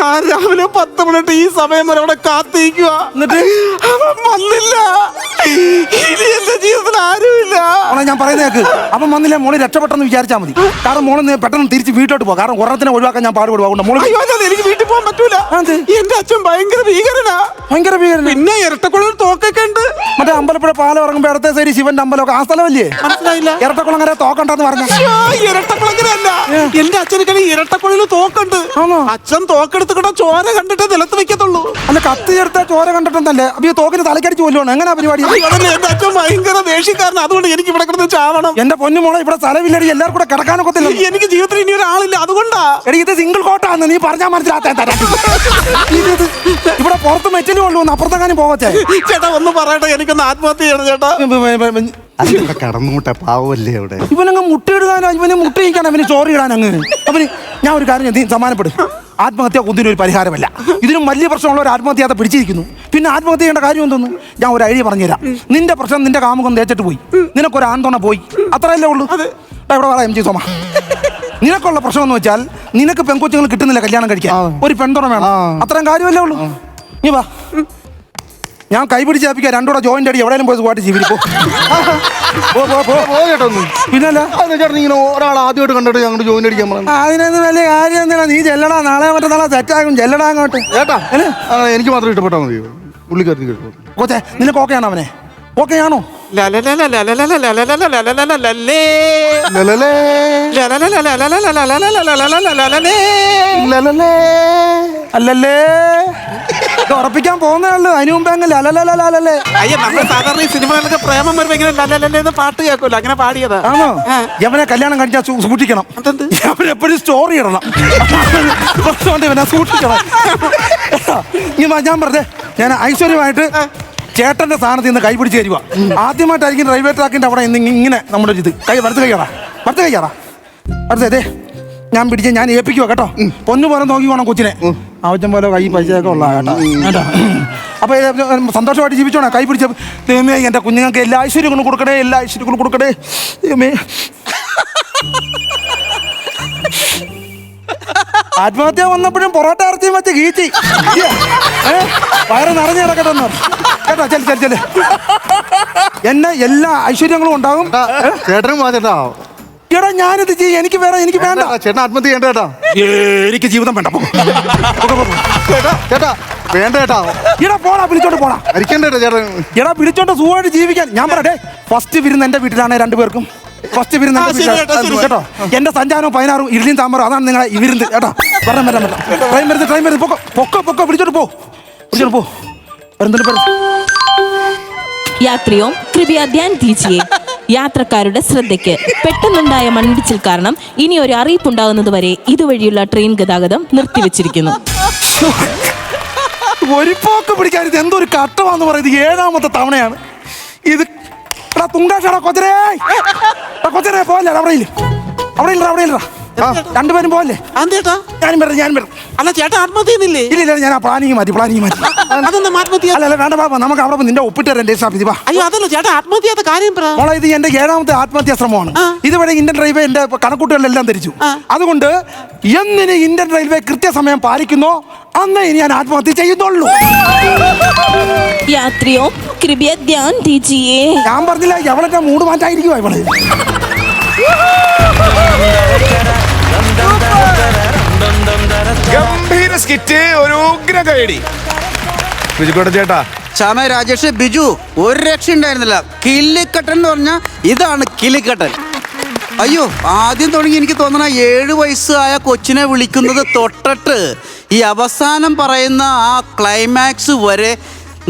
ഞാൻ രാവിലെ 10 മണിട്ട് ഈ സമയം വരെ അവിടെ കാത്തിരിക്കുക. എന്നിട്ട് അവൻ വന്നില്ല. ഇനി എന്റെ ജീവിതത്തിൽ ആരുമില്ല. ഞാൻ പറയുന്നേക്ക് അപ്പം വന്നില്ല. മോള് രക്ഷപ്പെട്ടെന്ന് വിചാരിച്ചാൽ മതി. കാരണം മോള് പെട്ടെന്ന് തിരിച്ച് വീട്ടോട്ട് പോകും. കാരണം ഒരെണ്ണത്തിനെ ഒഴിവാക്കാൻ ഞാൻ പാടുപെടുവാ. മോള് അയ്യോ, അല്ല, എനിക്ക് വീട്ടിൽ പോകാൻ പറ്റൂല. എന്റെ അച്ഛൻ ഭയങ്കര ഭീകരനാ. ഭയങ്കര ഭീകരൻ. പിന്നെ ഇരട്ടക്കുളം തോക്കൊക്കെ ഉണ്ട്. മറ്റേ അമ്പലപ്പുഴ പാലം ഇറങ്ങുമ്പോ ഇടത്തെ സൈഡ് ശിവന്റെ അമ്പലമൊക്കെ ആ സ്ഥലമല്ലേ? മനസ്സിലായില്ല. ഇരട്ടക്കുളങ്ങര തോക്കണ്ടെന്ന് പറഞ്ഞ ഇരട്ടക്കുളങ്ങരല്ല, എന്റെ അച്ഛനൊക്കെ ഇരട്ടക്കുളയിൽ തോക്കുണ്ട്. അച്ഛൻ തോക്കെടുത്തിട്ട് ചോര കണ്ടിട്ട് നിലത്ത് വെക്കത്തുള്ളൂ. അല്ല, കത്തി എടുത്ത ചോര കണ്ടിട്ടൊന്നല്ലേ? അപ്പൊ ഈ തോക്കിന് തലക്കടിച്ച് കൊല്ലുവാണ്. എങ്ങനെ പരിപാടി? എന്റെ അച്ഛൻ ഭയങ്കര ദേഷ്യക്കാരൻ. അതുകൊണ്ട് എനിക്ക് ഇവിടെ കിടന്ന് ചാവണം. എന്റെ പൊന്നു മോളെ, ഇവിടെ സ്ഥലമില്ലടി, എല്ലാവർക്കും കൂടെ കിടക്കാനൊക്കത്തില്ല. എനിക്ക് ജീവിതത്തിൽ ഇനി ഒരാളില്ല, അതുകൊണ്ടാ. എടി, ഇത് സിംഗിൾ കോട്ടാന്ന് നീ പറഞ്ഞാൽ മനസ്സിലാത്ത. ഇവിടെ പുറത്ത് മെറ്റലും ഉള്ളൂ, അപ്പുറത്തെങ്ങാനും പോവച്ചേ. ചേട്ടാ, ഒന്ന് പറയട്ടെ, എനിക്കൊന്ന് ആത്മഹത്യ ചെയ്യണം ചേട്ടാ. അതിലൂടെ കടന്നുകൂട്ട പാവല്ലേ അവിടെ. ഇവനങ്ങ് മുട്ടയിടാനോ, ഇവന് മുട്ടയിക്കാൻ, അവന് ചോറ് ഇടാൻ അങ്ങ്. അവന് ഞാൻ ഒരു കാര്യം നീ സമാനപ്പെടും. ആത്മഹത്യ ഒന്നിനൊരു പരിഹാരമല്ല. ഇതിനും വലിയ പ്രശ്നമുള്ള ഒരു ആത്മഹത്യ പിടിച്ചിരിക്കുന്നു. പിന്നെ ആത്മഹത്യ ചെയ്യേണ്ട കാര്യം എന്തോന്നു? ഞാൻ ഒരു ഐഡിയ പറഞ്ഞുതരാം. നിന്റെ പ്രശ്നം നിന്റെ കാമുകം തേച്ചിട്ട് പോയി, നിനക്കൊരു ആന്തോണ പോയി, അത്രയല്ലേ ഉള്ളൂ. ഇവിടെ പറയാം എം ജി സോമ, നിനക്കുള്ള പ്രശ്നം എന്ന് വെച്ചാൽ നിനക്ക് പെൺകൊച്ചുങ്ങൾ കിട്ടുന്നില്ല കല്യാണം കഴിക്കാൻ. ഒരു പെൺതുണ വേണം, അത്രയും കാര്യമല്ലേ ഉള്ളൂ. നീ വാ, ഞാൻ കൈപിടിച്ച് ഏൽപ്പിക്കാം. രണ്ടൂടെ ജോയിന്റ് അടി എവിടെയും പോയി സുഖമായിട്ട് ജീവിക്കും. പിന്നല്ല ഇങ്ങനെ ഒരാൾ ആദ്യമായിട്ട് കണ്ടിട്ട് ഞങ്ങൾ ജോയിൻ അടിക്കാൻ പറഞ്ഞു. അതിനൊന്നും വലിയ കാര്യം എന്തിനാ? നീ ചെല്ലടാ, നാളെ മറ്റന്നാളെ സെറ്റാകും. ചെല്ലടാ അങ്ങോട്ട്. ചേട്ടാ, എനിക്ക് മാത്രം ഇഷ്ടപ്പെട്ടാൽ മതി. പുള്ളിക്കാരത്തി കേട്ടോ. കോച്ചേ, നിനക്ക് ഓക്കെയാണോ? അവനെ ഓക്കെയാണോ? അല്ലല്ലേ, ഉറപ്പിക്കാൻ പോകുന്നേ ഉള്ളൂ. അതിന് മുമ്പ് അങ്ങനെ അല്ലല്ലേ. അയ്യോ, നമ്മൾ സാധാരണ ഈ സിനിമകളിലൊക്കെ പ്രേമം വരുമ്പോ ഇങ്ങനെ ലല്ലല്ലേ പാട്ട് കേൾക്കുമല്ലോ, അങ്ങനെ പാടിയതാ. ആണോ? യവനെ കല്യാണം കഴിച്ചാൽ സൂക്ഷിക്കണം. അവനെപ്പോഴും സ്റ്റോറി ഇടണം. ഇവനെ സൂക്ഷിക്കണം. ഞാൻ പറഞ്ഞേ, ഞാൻ ഐശ്വര്യമായിട്ട് ചേട്ടന്റെ സ്ഥാനത്ത് നിന്ന് കൈ പിടിച്ച് തരുക. ആദ്യമായിട്ടായിരിക്കും റെയിൽവേ ട്രാക്കിന്റെ അവിടെ ഇങ്ങനെ നമ്മുടെ ഇത് കൈ വറുത്ത് കഴിയാറാ അടുത്തേ ഞാൻ പിടിച്ച് ഞാൻ ഏൽപ്പിക്കുക കേട്ടോ. പൊന്നു പോലെ നോക്കി വേണം കൊച്ചിനെ. ആവശ്യം പോലെ കൈ പൈസയൊക്കെ ഉള്ള കേട്ടോ. അപ്പൊ സന്തോഷമായിട്ട് ജീവിച്ചോണേ. കൈ പിടിച്ച ദൈവമേ, എന്റെ കുഞ്ഞുങ്ങൾക്ക് എല്ലാ ഐശ്വര്യങ്ങളും കൊടുക്കണേ, എല്ലാ ഐശ്വര്യങ്ങളും കൊടുക്കണേ ദൈവമേ. ആത്മഹത്യ വന്നപ്പോഴും പൊറോട്ട ഇറച്ചിയും വെച്ച് കീച്ചി വയറ് നിറഞ്ഞു കിടക്കട്ടെ കേട്ടോ. ചെല് എന്നെ എല്ലാ ഐശ്വര്യങ്ങളും ഉണ്ടാകും. ചേട്ടനും ചേട്ടാ, എടാ ഞാനിത് ചെയ്യും, എനിക്ക് വേണ്ട. ചേട്ടൻ ആത്മഹത്യ ചെയ്യണ്ട ചേട്ടാ. എനിക്ക് ജീവിതം വേണ്ട. ചേട്ടാ വേണ്ട ചേട്ടാ. എടാ പോടാ, വിളിച്ചോണ്ട് പോടാ. മരിക്കണ്ട ചേട്ടൻ. എടാ വിളിച്ചോണ്ട് സുഖമായിട്ട് ജീവിക്കാൻ. ഞാൻ പറയട്ടെ, ഫസ്റ്റ് വിരുന്ന് എന്റെ വീട്ടിലാണ്. 2 പേർക്കും ഫസ്റ്റ് വിരുന്ന് കേട്ടോ. എന്റെ സഞ്ചാരവും 16 ഇഡ്ലിയും സാമ്പാറും, അതാണ് നിങ്ങളെ ഈ വിരുന്ന് കേട്ടോ. വരാൻ ട്രെയിൻ വരുന്നത് പൊക്കോ വിളിച്ചോട്ട് പോ. യാത്രിയോ കൃപയാ ധ്യാൻ ദീജിയേ. യാത്രക്കാരുടെ ശ്രദ്ധയ്ക്ക്, പെട്ടെന്നുണ്ടായ മണ്ണിടിച്ചിൽ കാരണം ഇനി ഒരു അറിയിപ്പുണ്ടാകുന്നത് വരെ ഇതുവഴിയുള്ള ട്രെയിൻ ഗതാഗതം നിർത്തിവെച്ചിരിക്കുന്നു. ഒരു പോക്ക് പിടിക്കാൻ ഇത് എന്തൊരു കട്ടമാന്ന് പറയുന്നത് 7ാമത്തെ തവണയാണ് ഇത്. തുങ്കാഷാടാ കൊച്ചരേ പോലെ അവിടെ രണ്ടുപേരും പോലെ അതേട്ടാ ഞാനും വരാം അല്ല ചേട്ടാ ആത്മഹത്യ ചെയ്യുന്നില്ലേ? ഇല്ല ഞാൻ ആ പ്ലാനിങ് മാറ്റി അതൊന്നും ആത്മഹത്യ അല്ല വേണ്ട ബാബ നമുക്ക് അവിടെ നിന്റെ ഒപ്പിട്ട് തരാം രജിസ്റ്റർ വാ. അയ്യോ അതല്ല ചേട്ടാ ആത്മഹത്യ ചെയ്യാത്ത കാര്യം പറ. മോളെ ഇത് എന്റെ 7ാമത്തെ ആത്മഹത്യാ ശ്രമമാണ്. ഇതുവരെ ഇന്ത്യൻ റെയിൽവേ എന്റെ കണക്കൂട്ടുകളിലെല്ലാം ധരിച്ചു. അതുകൊണ്ട് എന്നിന് ഇന്ത്യൻ റെയിൽവേ കൃത്യസമയം പാലിക്കുന്നോ അന്നേ ഞാൻ ആത്മഹത്യ ചെയ്യുന്നുള്ളൂ. यात्रियों कृपया ध्यान दीजिए. ഞാൻ പറഞ്ഞില്ല എവളെ മൂട് മാറ്റായിരിക്കുവാ ഇവള്. ഗംഭീര സ്കിറ്റ്, ഒരു ഉഗ്ര കൈഡി. ബിജുക്കോട്ട ചേട്ടാ, ശ്യാമ, രാജേഷ്, ബിജു ഒരു രക്ഷ ഉണ്ടായിരുന്നില്ല. കില്ലിക്കട്ടൻ എന്ന് പറഞ്ഞാൽ ഇതാണ് കില്ലിക്കട്ടൻ. അയ്യോ, ആദ്യം തുടങ്ങി എനിക്ക് തോന്നണ 7 വയസ്സായ കൊച്ചിനെ വിളിക്കുന്നത് തൊട്ടിട്ട് ഈ അവസാനം പറയുന്ന ആ ക്ലൈമാക്സ് വരെ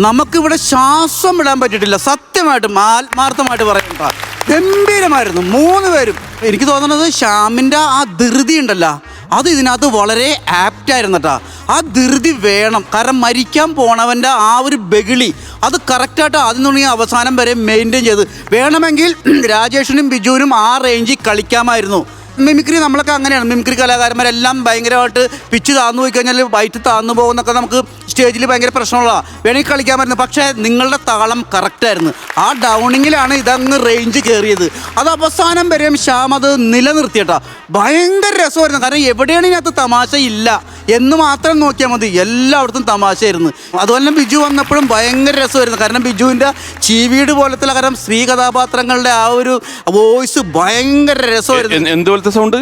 നമുക്കിവിടെ ശ്വാസം വിടാൻ പറ്റിയിട്ടില്ല. സത്യമായിട്ടും ആത്മാർത്ഥമായിട്ട് പറയുക ഗംഭീരമായിരുന്നു 3 പേരും. എനിക്ക് തോന്നുന്നത് ശ്യാമിൻ്റെ ആ ധൃതി ഉണ്ടല്ലോ, അത് ഇതിനകത്ത് വളരെ ആപ്റ്റായിരുന്നു കേട്ടോ. ആ ധൃതി വേണം, കാരണം മരിക്കാൻ പോണവൻ്റെ ആ ഒരു ബഗിളി അത് കറക്റ്റായിട്ട് ആദ്യം തുടങ്ങി അവസാനം വരെ മെയിൻറ്റെയിൻ ചെയ്ത്. വേണമെങ്കിൽ രാജേഷിനും ബിജുവിനും ആ റേഞ്ചിൽ കളിക്കാമായിരുന്നു. മിമിക്രി നമ്മളൊക്കെ അങ്ങനെയാണ്. മിമിക്രി കലാകാരന്മാരെല്ലാം ഭയങ്കരമായിട്ട് പിച്ച് താന്നു പോയി കഴിഞ്ഞാൽ വയറ്റ് താന്നു പോകുന്നൊക്കെ നമുക്ക് സ്റ്റേജിൽ ഭയങ്കര പ്രശ്നമുള്ളതാണ്. വേണമെങ്കിൽ കളിക്കാമായിരുന്നു. പക്ഷേ നിങ്ങളുടെ താളം കറക്റ്റായിരുന്നു. ആ ഡൗണിങ്ങിലാണ് ഇതങ്ങ് റേഞ്ച് കയറിയത്. അത് അവസാനം വരെയും ശ്യാം അത് നിലനിർത്തിയിട്ടാ. ഭയങ്കര രസമായിരുന്നു. കാരണം എവിടെയാണ് ഇതിനകത്ത് തമാശ ഇല്ല എന്ന് മാത്രം നോക്കിയാൽ മതി, എല്ലായിടത്തും തമാശയായിരുന്നു. അതുപോലെ തന്നെ ബിജു വന്നപ്പോഴും ഭയങ്കര രസമായിരുന്നു. കാരണം ബിജുവിൻ്റെ ചീവീട് പോലത്തെ കാരണം സ്ത്രീ കഥാപാത്രങ്ങളുടെ ആ ഒരു വോയിസ് ഭയങ്കര രസമായിരുന്നു. എന്തുപോലത്തെ സൗണ്ട്?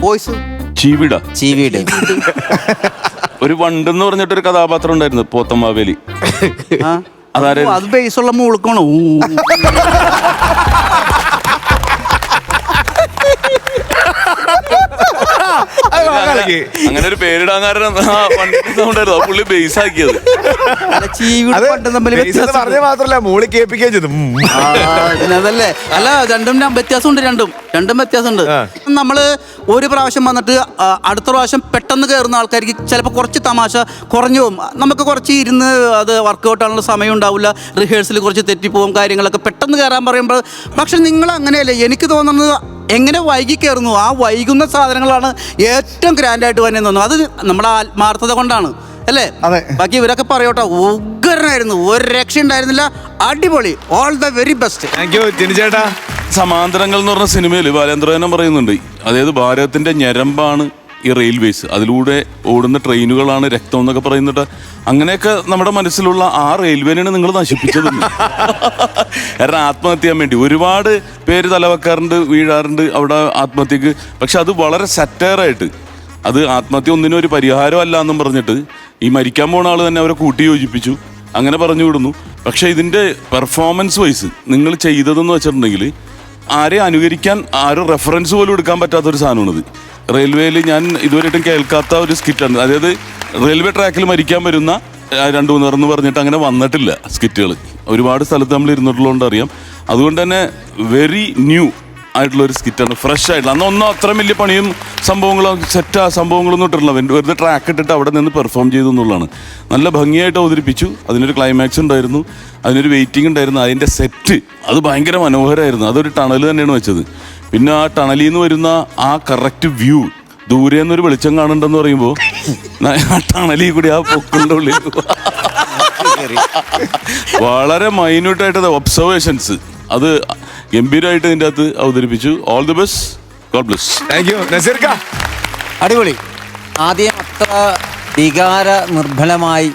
വോയിസ് ചീവീട്. ഒരു വണ്ടെന്ന് പറഞ്ഞിട്ടൊരു കഥാപാത്രം ഉണ്ടായിരുന്നു പോത്തമ്മാവേലി. അത് ബേസുള്ള മൂളുക്കണോ? അങ്ങനെ ഒരു പേരിടാൻ കാരണം ഉണ്ടായിരുന്നു. പുള്ളി ബേസ് ആക്കിയത്. പറഞ്ഞ മാത്രല്ല മൂളി കേൾപ്പിക്കുകയും ചെയ്തു. അതല്ലേ അല്ല, രണ്ടും വ്യത്യാസമുണ്ട്. രണ്ടും വ്യത്യാസമുണ്ട്. നമ്മള് ഒരു പ്രാവശ്യം വന്നിട്ട് അടുത്ത പ്രാവശ്യം പെട്ടെന്ന് കയറുന്ന ആൾക്കാർക്ക് ചിലപ്പോൾ കുറച്ച് തമാശ കുറഞ്ഞു പോകും. നമുക്ക് കുറച്ച് ഇരുന്ന് അത് വർക്കൗട്ട് ആണുള്ള സമയം ഉണ്ടാവില്ല. റിഹേഴ്സൽ കുറച്ച് തെറ്റിപ്പോവും, കാര്യങ്ങളൊക്കെ പെട്ടെന്ന് കയറാൻ പറയുമ്പോൾ. പക്ഷെ നിങ്ങൾ അങ്ങനെയല്ലേ, എനിക്ക് തോന്നുന്നത് എങ്ങനെ വൈകി കയറുന്നു ആ വൈകുന്ന സാധനങ്ങളാണ് ഏറ്റവും ഗ്രാൻഡായിട്ട് തന്നെ തോന്നുന്നു. അത് നമ്മുടെ ആത്മാർത്ഥത കൊണ്ടാണ് അല്ലേ? ബാക്കി ഇവരൊക്കെ പറയോട്ടോ, ഉഗ്രനായിരുന്നു, ഒരു രക്ഷ ഉണ്ടായിരുന്നില്ല. അടിപൊളി, all the very best. Thank you ജിനിച്ചേട്ടാ. സമാന്തരങ്ങൾ എന്ന് പറഞ്ഞ സിനിമയിൽ ബാലേന്ദ്രനും പറയുന്നുണ്ട്, അതായത് ഭാരതത്തിന്റെ ഞരമ്പാണ് ഈ റെയിൽവേസ്, അതിലൂടെ ഓടുന്ന ട്രെയിനുകളാണ് രക്തം എന്നൊക്കെ പറയുന്നുണ്ട്. അങ്ങനെയൊക്കെ നമ്മുടെ മനസ്സിലുള്ള ആ റെയിൽവേനെയാണ് നിങ്ങൾ നശിപ്പിച്ചത്. കാരണം ആത്മഹത്യ ചെയ്യാൻ വേണ്ടി ഒരുപാട് പേര് തലവെക്കാറുണ്ട്, വീഴാറുണ്ട് അവിടെ ആത്മഹത്യക്ക്. പക്ഷെ അത് വളരെ സറ്റയറായിട്ട്, അത് ആത്മഹത്യ ഒന്നിനും ഒരു പരിഹാരം അല്ല എന്നും പറഞ്ഞിട്ട് ഈ മരിക്കാൻ പോണ ആൾ തന്നെ അവരെ കൂട്ടി യോജിപ്പിച്ചു, അങ്ങനെ പറഞ്ഞു വിടുന്നു. പക്ഷെ ഇതിൻ്റെ പെർഫോമൻസ് വൈസ് നിങ്ങൾ ചെയ്തതെന്ന് വെച്ചിട്ടുണ്ടെങ്കിൽ ആരെ അനുകരിക്കാൻ ആരും റെഫറൻസ് പോലും എടുക്കാൻ പറ്റാത്തൊരു സാധനമാണിത്. റെയിൽവേയിൽ ഞാൻ ഇതുവരെയായിട്ടും കേൾക്കാത്ത ഒരു സ്കിറ്റാണ്. അതായത് റെയിൽവേ ട്രാക്കിൽ മരിക്കാൻ വരുന്ന 2-3 പേരെന്ന് പറഞ്ഞിട്ട് അങ്ങനെ വന്നിട്ടില്ല സ്കിറ്റുകൾ. ഒരുപാട് സ്ഥലത്ത് നമ്മൾ ഇരുന്നിട്ടുള്ളതുകൊണ്ട് അറിയാം. അതുകൊണ്ട് തന്നെ വെരി ന്യൂ ആയിട്ടുള്ളൊരു സ്കിറ്റാണ്, ഫ്രഷ് ആയിട്ടുള്ള. അന്നൊന്നും അത്ര വലിയ പണിയും സംഭവങ്ങളും സംഭവങ്ങളൊന്നും ഇട്ടിട്ടില്ല. വെറുതെ ട്രാക്ക് ഇട്ടിട്ട് അവിടെ നിന്ന് പെർഫോം ചെയ്തു എന്നുള്ളതാണ്. നല്ല ഭംഗിയായിട്ട് അവതരിപ്പിച്ചു. അതിനൊരു ക്ലൈമാക്സ് ഉണ്ടായിരുന്നു, അതിനൊരു വെയിറ്റിംഗ് ഉണ്ടായിരുന്നു. അതിൻ്റെ സെറ്റ് അത് ഭയങ്കര മനോഹരമായിരുന്നു. അതൊരു ടണൽ തന്നെയാണ് വെച്ചത്. പിന്നെ ആ ടണലിൽ നിന്ന് വരുന്ന ആ കറക്റ്റ് വ്യൂ, ദൂരെ നിന്നൊരു വെളിച്ചം കാണുന്നുണ്ടെന്ന് പറയുമ്പോൾ ആ ടണലിൽ കൂടി ആ പൊക്കിൻ്റെ ഉള്ളിൽ വളരെ മൈന്യൂട്ടായിട്ട് ഒബ്സർവേഷൻസ് അത് ഗംഭീരമായിട്ട് ഇതിൻ്റെ അകത്ത് അവതരിപ്പിച്ചു. All the best, god bless. Thank you നസീർക്ക. അടിപൊളി. ആദ്യം അത്ര വികാര നിർഭലമായി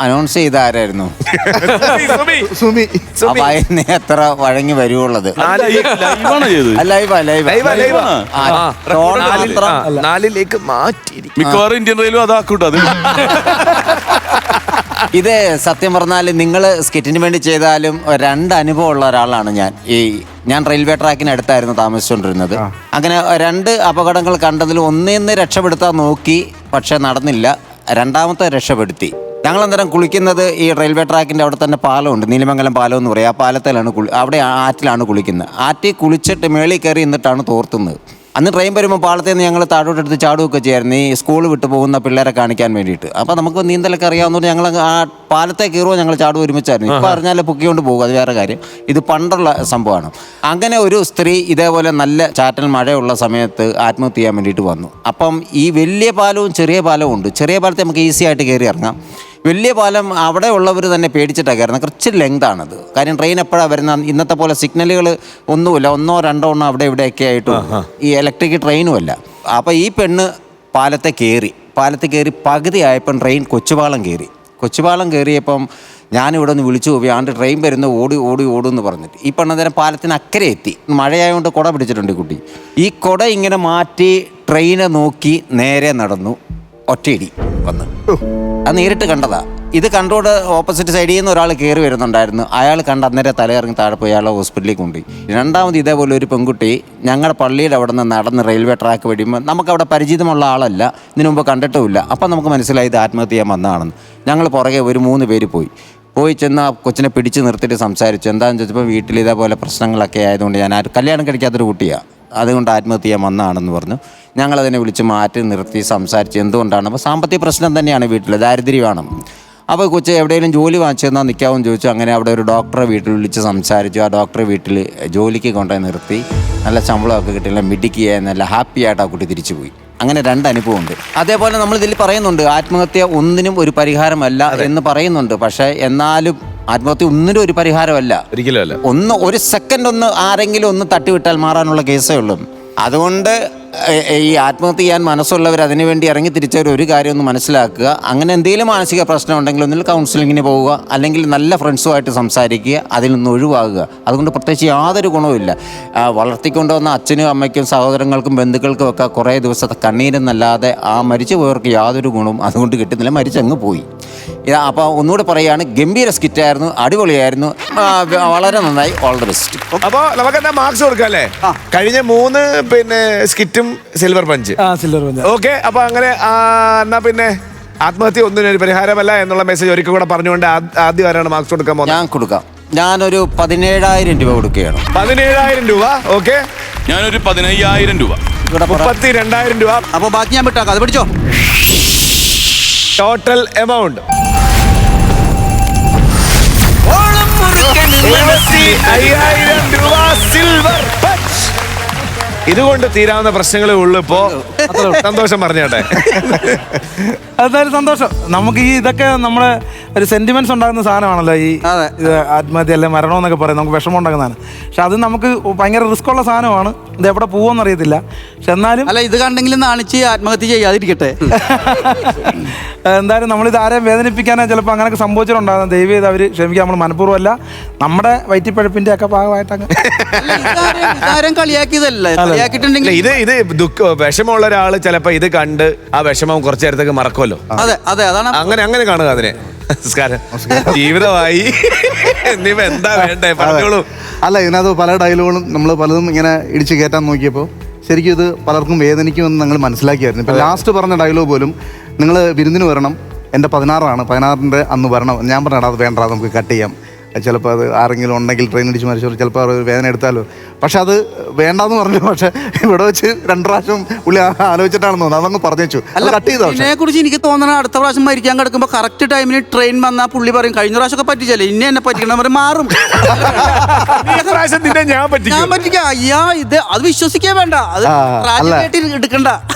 അനൗൺസ് ചെയ്ത ആരായിരുന്നു? സുമി. എത്ര വഴങ്ങി വരുവുള്ളത്? നാലിലേക്ക് മാറ്റി മിക്കവാറും ഇന്ത്യൻ റെയിൽവേ അതാക്കൂട്ടോ. അത് ഇത് സത്യം പറഞ്ഞാൽ നിങ്ങൾ സ്കിറ്റിന് വേണ്ടി ചെയ്താലും 2 അനുഭവം ഉള്ള ഒരാളാണ് ഞാൻ. ഞാൻ റെയിൽവേ ട്രാക്കിന് അടുത്തായിരുന്നു താമസിച്ചുകൊണ്ടിരുന്നത്. അങ്ങനെ 2 അപകടങ്ങൾ കണ്ടതിൽ ഒന്നിന്ന് രക്ഷപ്പെടുത്താൻ നോക്കി, പക്ഷെ നടന്നില്ല. 2ാമത്തെ രക്ഷപ്പെടുത്തി. ഞങ്ങൾ അന്നേരം കുളിക്കുന്നത് ഈ റെയിൽവേ ട്രാക്കിൻ്റെ അവിടെ തന്നെ പാലമുണ്ട്, നീലിമംഗലം പാലം എന്ന് പറയും. ആ പാലത്തിലാണ് അവിടെ ആറ്റിലാണ് കുളിക്കുന്നത്. ആറ്റിൽ കുളിച്ചിട്ട് മേളിൽ കയറി നിന്നിട്ടാണ് തോർത്തുന്നത്. അന്ന് ട്രെയിൻ വരുമ്പോൾ പാളത്തിൽ നിന്ന് ഞങ്ങൾ താഴോട്ടെടുത്ത് ചാടുകയൊക്കെ ചെയ്യായിരുന്നു ഈ സ്കൂൾ വിട്ടു പോകുന്ന പിള്ളേരെ കാണിക്കാൻ വേണ്ടിയിട്ട്. അപ്പോൾ നമുക്ക് നീന്തലൊക്കെ അറിയാവുന്നതുകൊണ്ട് ഞങ്ങൾ ആ പാലത്തെ കയറുമ്പോൾ ഞങ്ങൾ ചാടും ഒരുമിച്ചായിരുന്നു. ഇപ്പോൾ അറിഞ്ഞാൽ പൊക്കിക്കൊണ്ട് പോകും, അത് വേറെ കാര്യം. ഇത് പണ്ടുള്ള സംഭവമാണ്. അങ്ങനെ ഒരു സ്ത്രീ ഇതേപോലെ നല്ല ചാറ്റൽ മഴയുള്ള സമയത്ത് ആത്മഹത്യ ചെയ്യാൻ വേണ്ടിയിട്ട് വന്നു. അപ്പം ഈ വലിയ പാലവും ചെറിയ പാലവും ഉണ്ട്. ചെറിയ പാലത്തെ നമുക്ക് ഈസി ആയിട്ട് കയറി ഇറങ്ങാം. വലിയ പാലം അവിടെ ഉള്ളവർ തന്നെ പേടിച്ചിട്ടാണ് കയറുന്നത്. കുറച്ച് ലെങ്താണത്. കാര്യം ട്രെയിൻ എപ്പോഴാണ് വരുന്നത്, ഇന്നത്തെ പോലെ സിഗ്നലുകൾ ഒന്നുമില്ല, 1 2 എണ്ണം അവിടെ ഇവിടെയൊക്കെ ആയിട്ടും ഈ ഇലക്ട്രിക് ട്രെയിനും അല്ല. അപ്പോൾ ഈ പെണ്ണ് പാലത്തെ കയറി പകുതി ആയപ്പം ട്രെയിൻ കൊച്ചുപാളം കയറിയപ്പം ഞാനിവിടെ നിന്ന് വിളിച്ചു പോയി, ആണ്ട് ട്രെയിൻ വരുന്ന ഓടുമെന്ന് പറഞ്ഞിട്ട് ഈ പെണ്ണന്നേരം പാലത്തിന് അക്കരെ എത്തി. മഴയായതുകൊണ്ട് കുട പിടിച്ചിട്ടുണ്ട് കുട്ടി. ഈ കുട ഇങ്ങനെ മാറ്റി ട്രെയിനെ നോക്കി നേരെ നടന്നു. ഒറ്റയിടി വന്ന് അത് നേരിട്ട് കണ്ടതാ. ഇത് കണ്ടോട് ഓപ്പോസിറ്റ് സൈഡിൽ നിന്ന് ഒരാൾ കയറി വരുന്നുണ്ടായിരുന്നു. അയാൾ കണ്ട് അന്നേരം തലയിറങ്ങി താഴെ പോയി അയാളെ ഹോസ്പിറ്റലിൽ കൊണ്ടുപോയി. രണ്ടാമത് ഇതേപോലെ ഒരു പെൺകുട്ടി ഞങ്ങളുടെ പള്ളിയുടെ അവിടെ നിന്ന് നടന്ന് റെയിൽവേ ട്രാക്ക് വഴിയുമ്പോൾ നമുക്കവിടെ പരിചിതമുള്ള ആളല്ല, ഇതിനു മുമ്പ് കണ്ടിട്ടുമില്ല. അപ്പം നമുക്ക് മനസ്സിലായി ഇത് ആത്മഹത്യ ചെയ്യാൻ വന്നതാണെന്ന്. ഞങ്ങൾ പുറകെ ഒരു 3 പേര് പോയി ചെന്ന് ആ കൊച്ചിനെ പിടിച്ച് നിർത്തിയിട്ട് സംസാരിച്ചു. എന്താണെന്ന് ചോദിച്ചപ്പോൾ വീട്ടിൽ ഇതേപോലെ പ്രശ്നങ്ങളൊക്കെ ആയതുകൊണ്ട് ഞാൻ കല്യാണം കഴിക്കാത്തൊരു കുട്ടിയാണ്, അതുകൊണ്ട് ആത്മഹത്യ ചെയ്യാൻ വന്നതാണെന്ന് പറഞ്ഞു. ഞങ്ങളതിനെ വിളിച്ച് മാറ്റി നിർത്തി സംസാരിച്ച് എന്തുകൊണ്ടാണ്. അപ്പോൾ സാമ്പത്തിക പ്രശ്നം തന്നെയാണ് വീട്ടിൽ, ദാരിദ്ര്യമാണ്. അപ്പോൾ കൊച്ച് എവിടെയെങ്കിലും ജോലി വാങ്ങിച്ചു തന്നാൽ നിൽക്കാമെന്ന് ചോദിച്ചു. അങ്ങനെ അവിടെ ഒരു ഡോക്ടറെ വീട്ടിൽ വിളിച്ച് സംസാരിച്ചു. ആ ഡോക്ടറെ വീട്ടിൽ ജോലിക്ക് കൊണ്ടുപോയി നിർത്തി. നല്ല ശമ്പളമൊക്കെ കിട്ടില്ല, മിടുക്കിയായി നല്ല ഹാപ്പി ആയിട്ട് ആ കുട്ടി തിരിച്ചു പോയി. അങ്ങനെ 2 അനുഭവമുണ്ട്. അതേപോലെ നമ്മൾ ഇതിൽ പറയുന്നുണ്ട് ആത്മഹത്യ ഒന്നിനും ഒരു പരിഹാരമല്ല എന്ന് പറയുന്നുണ്ട്. പക്ഷേ എന്നാലും ആത്മഹത്യ ഒന്നിനും ഒരു പരിഹാരമല്ല, ഒരിക്കലും അല്ല. ഒരു സെക്കൻഡ് ആരെങ്കിലും ഒന്ന് തട്ടിവിട്ടാൽ മാറാനുള്ള കേസേ ഉള്ളൂ. അതുകൊണ്ട് ഈ ആത്മഹത്യ ചെയ്യാൻ മനസ്സുള്ളവർ അതിനുവേണ്ടി ഇറങ്ങി തിരിച്ചവർ ഒരു കാര്യം ഒന്ന് മനസ്സിലാക്കുക. അങ്ങനെ എന്തെങ്കിലും മാനസിക പ്രശ്നം ഉണ്ടെങ്കിൽ ഒന്നിൽ കൗൺസിലിങ്ങിന് പോവുക, അല്ലെങ്കിൽ നല്ല ഫ്രണ്ട്സുമായിട്ട് സംസാരിക്കുക, അതിൽ നിന്ന് ഒഴിവാകുക. അതുകൊണ്ട് പ്രത്യേകിച്ച് യാതൊരു ഗുണവുമില്ല. വളർത്തിക്കൊണ്ടുവന്ന അച്ഛനും അമ്മയ്ക്കും സഹോദരങ്ങൾക്കും ബന്ധുക്കൾക്കും ഒക്കെ കുറേ ദിവസത്തെ കണ്ണീരെന്നല്ലാതെ ആ മരിച്ചു പോയവർക്ക് യാതൊരു ഗുണവും അതുകൊണ്ട് കിട്ടുന്നില്ല, മരിച്ചങ്ങ് പോയി. അപ്പോൾ ഒന്നുകൂടെ പറയുകയാണ്, ഗംഭീര സ്കിറ്റായിരുന്നു, അടിപൊളിയായിരുന്നു, വളരെ നന്നായി, ഓൾ ദ ബെസ്റ്റ്. അപ്പോൾ നമുക്ക് എന്താ മാർക്സ് കൊടുക്കാം അല്ലേ? കഴിഞ്ഞ 3 സ്കിറ്റും സിൽവർ പഞ്ച്. ഓക്കെ, അപ്പൊ അങ്ങനെ എന്നാ പിന്നെ ആത്മഹത്യ ഒന്നിനും ഒരു പരിഹാരമല്ല എന്നുള്ള മെസ്സേജ് ഒരിക്കൽ കൂടെ പറഞ്ഞുകൊണ്ട് ആദ്യം ആരാണ് മാർക്സ് കൊടുക്കാൻ പോകുന്നത്? ഞാൻ കൊടുക്കാം. ഞാനൊരു 17,000 രൂപ കൊടുക്കുകയാണ്. 17,000 രൂപ. ഓക്കെ, ഞാനൊരു 15,000 രൂപ. 32,000 രൂപ. അപ്പൊ ബാക്കി ഞാൻ വിട്ടാക്കാം, അത് പിടിച്ചോ. ടോട്ടൽ എമൗണ്ട് 75,000 രൂപ സിൽവർ പഞ്ച്. ഇതുകൊണ്ട് തീരാവുന്ന പ്രശ്നങ്ങളേ ഉള്ളൂ. ഇപ്പോ സന്തോഷം പറഞ്ഞോട്ടെ. എന്തായാലും സന്തോഷം. നമുക്ക് ഇതൊക്കെ നമ്മുടെ ഒരു സെന്റിമെന്റ്സ് ഉണ്ടാകുന്ന സാധനമാണല്ലോ ഈ ഇത് ആത്മഹത്യ അല്ലെ മരണം എന്നൊക്കെ പറയും, നമുക്ക് വിഷമം ഉണ്ടാക്കുന്നതാണ്. പക്ഷെ അത് നമുക്ക് ഭയങ്കര റിസ്ക് ഉള്ള സാധനമാണ്. ഇത് എവിടെ പോവോന്ന് അറിയത്തില്ല. പക്ഷെ എന്നാലും അല്ല, ഇത് കണ്ടെങ്കിലും നാണിച്ച് ആത്മഹത്യ ചെയ്യാതിരിക്കട്ടെ. എന്തായാലും നമ്മളിത് ആരെയും വേദനിപ്പിക്കാനോ ചിലപ്പോൾ അങ്ങനെയൊക്കെ സംഭവിച്ചിട്ടുണ്ടാകുന്ന ദൈവം ചെയ്ത് അവർ ക്ഷമിക്കുക. നമ്മൾ മനഃപൂർവ്വമല്ല, നമ്മുടെ വയറ്റിപ്പഴപ്പിന്റെ ഒക്കെ ഭാഗമായിട്ടങ്ങ് കളിയാക്കിയതല്ല. ഇത് വിഷമമുള്ള ഒരാള് ചിലപ്പോ ഇത് കണ്ട് ആ വിഷമം കുറച്ചു നേരത്തേക്ക് മറക്കുമല്ലോ. അതെ അതെ, അതാണ് അങ്ങനെ കാണുക അതിനെ. നമസ്കാരം, ജീവിതമായി എന്നിവ എന്താ വേണ്ടേ പറഞ്ഞോളൂ. അല്ല, ഇതിനകത്ത് പല ഡയലോഗുകളും നമ്മൾ പലതും ഇങ്ങനെ ഇടിച്ച് കയറ്റാൻ നോക്കിയപ്പോൾ ശരിക്കും ഇത് പലർക്കും വേദനിക്കുമെന്ന് ഞങ്ങൾ മനസ്സിലാക്കിയായിരുന്നു. ഇപ്പം ലാസ്റ്റ് പറഞ്ഞ ഡയലോഗ് പോലും, നിങ്ങൾ വിരുന്നിന് വരണം, എൻ്റെ 16 അന്ന് വരണം. ഞാൻ പറഞ്ഞാൽ അത് വേണ്ട, നമുക്ക് കട്ട് ചെയ്യാം, ചിലപ്പോൾ അത് ആരെങ്കിലും ഉണ്ടെങ്കിൽ ട്രെയിൻ ഇടിച്ച് മരിച്ചോ, ചിലപ്പോൾ അത് വേദന എടുത്താലോ. പക്ഷെ അത് വേണ്ടാന്ന് പറഞ്ഞു. പക്ഷെ ഇവിടെ വെച്ച് 2 പ്രാവശ്യം പുള്ളി ആലോചിച്ചിട്ടാണെന്ന് തോന്നുന്നു, അതങ്ങ് പറഞ്ഞു വെച്ചു. കട്ട് ചെയ്തോ. ഇതിനെ കുറിച്ച് എനിക്ക് തോന്നണം, അടുത്ത പ്രാവശ്യം മരിക്കാൻ കിടക്കുമ്പോൾ കറക്റ്റ് ടൈമിന് ട്രെയിൻ വന്നാൽ പുള്ളി പറയും, കഴിഞ്ഞ പ്രാവശ്യമൊക്കെ പറ്റിച്ചല്ലേ, ഇന്നെ എന്നെ പറ്റിക്കണവർ മാറും. ഞാൻ പറ്റിക്കാം. അയ്യാ, ഇത് അത് വിശ്വസിക്കാൻ വേണ്ട, അത് എടുക്കണ്ട.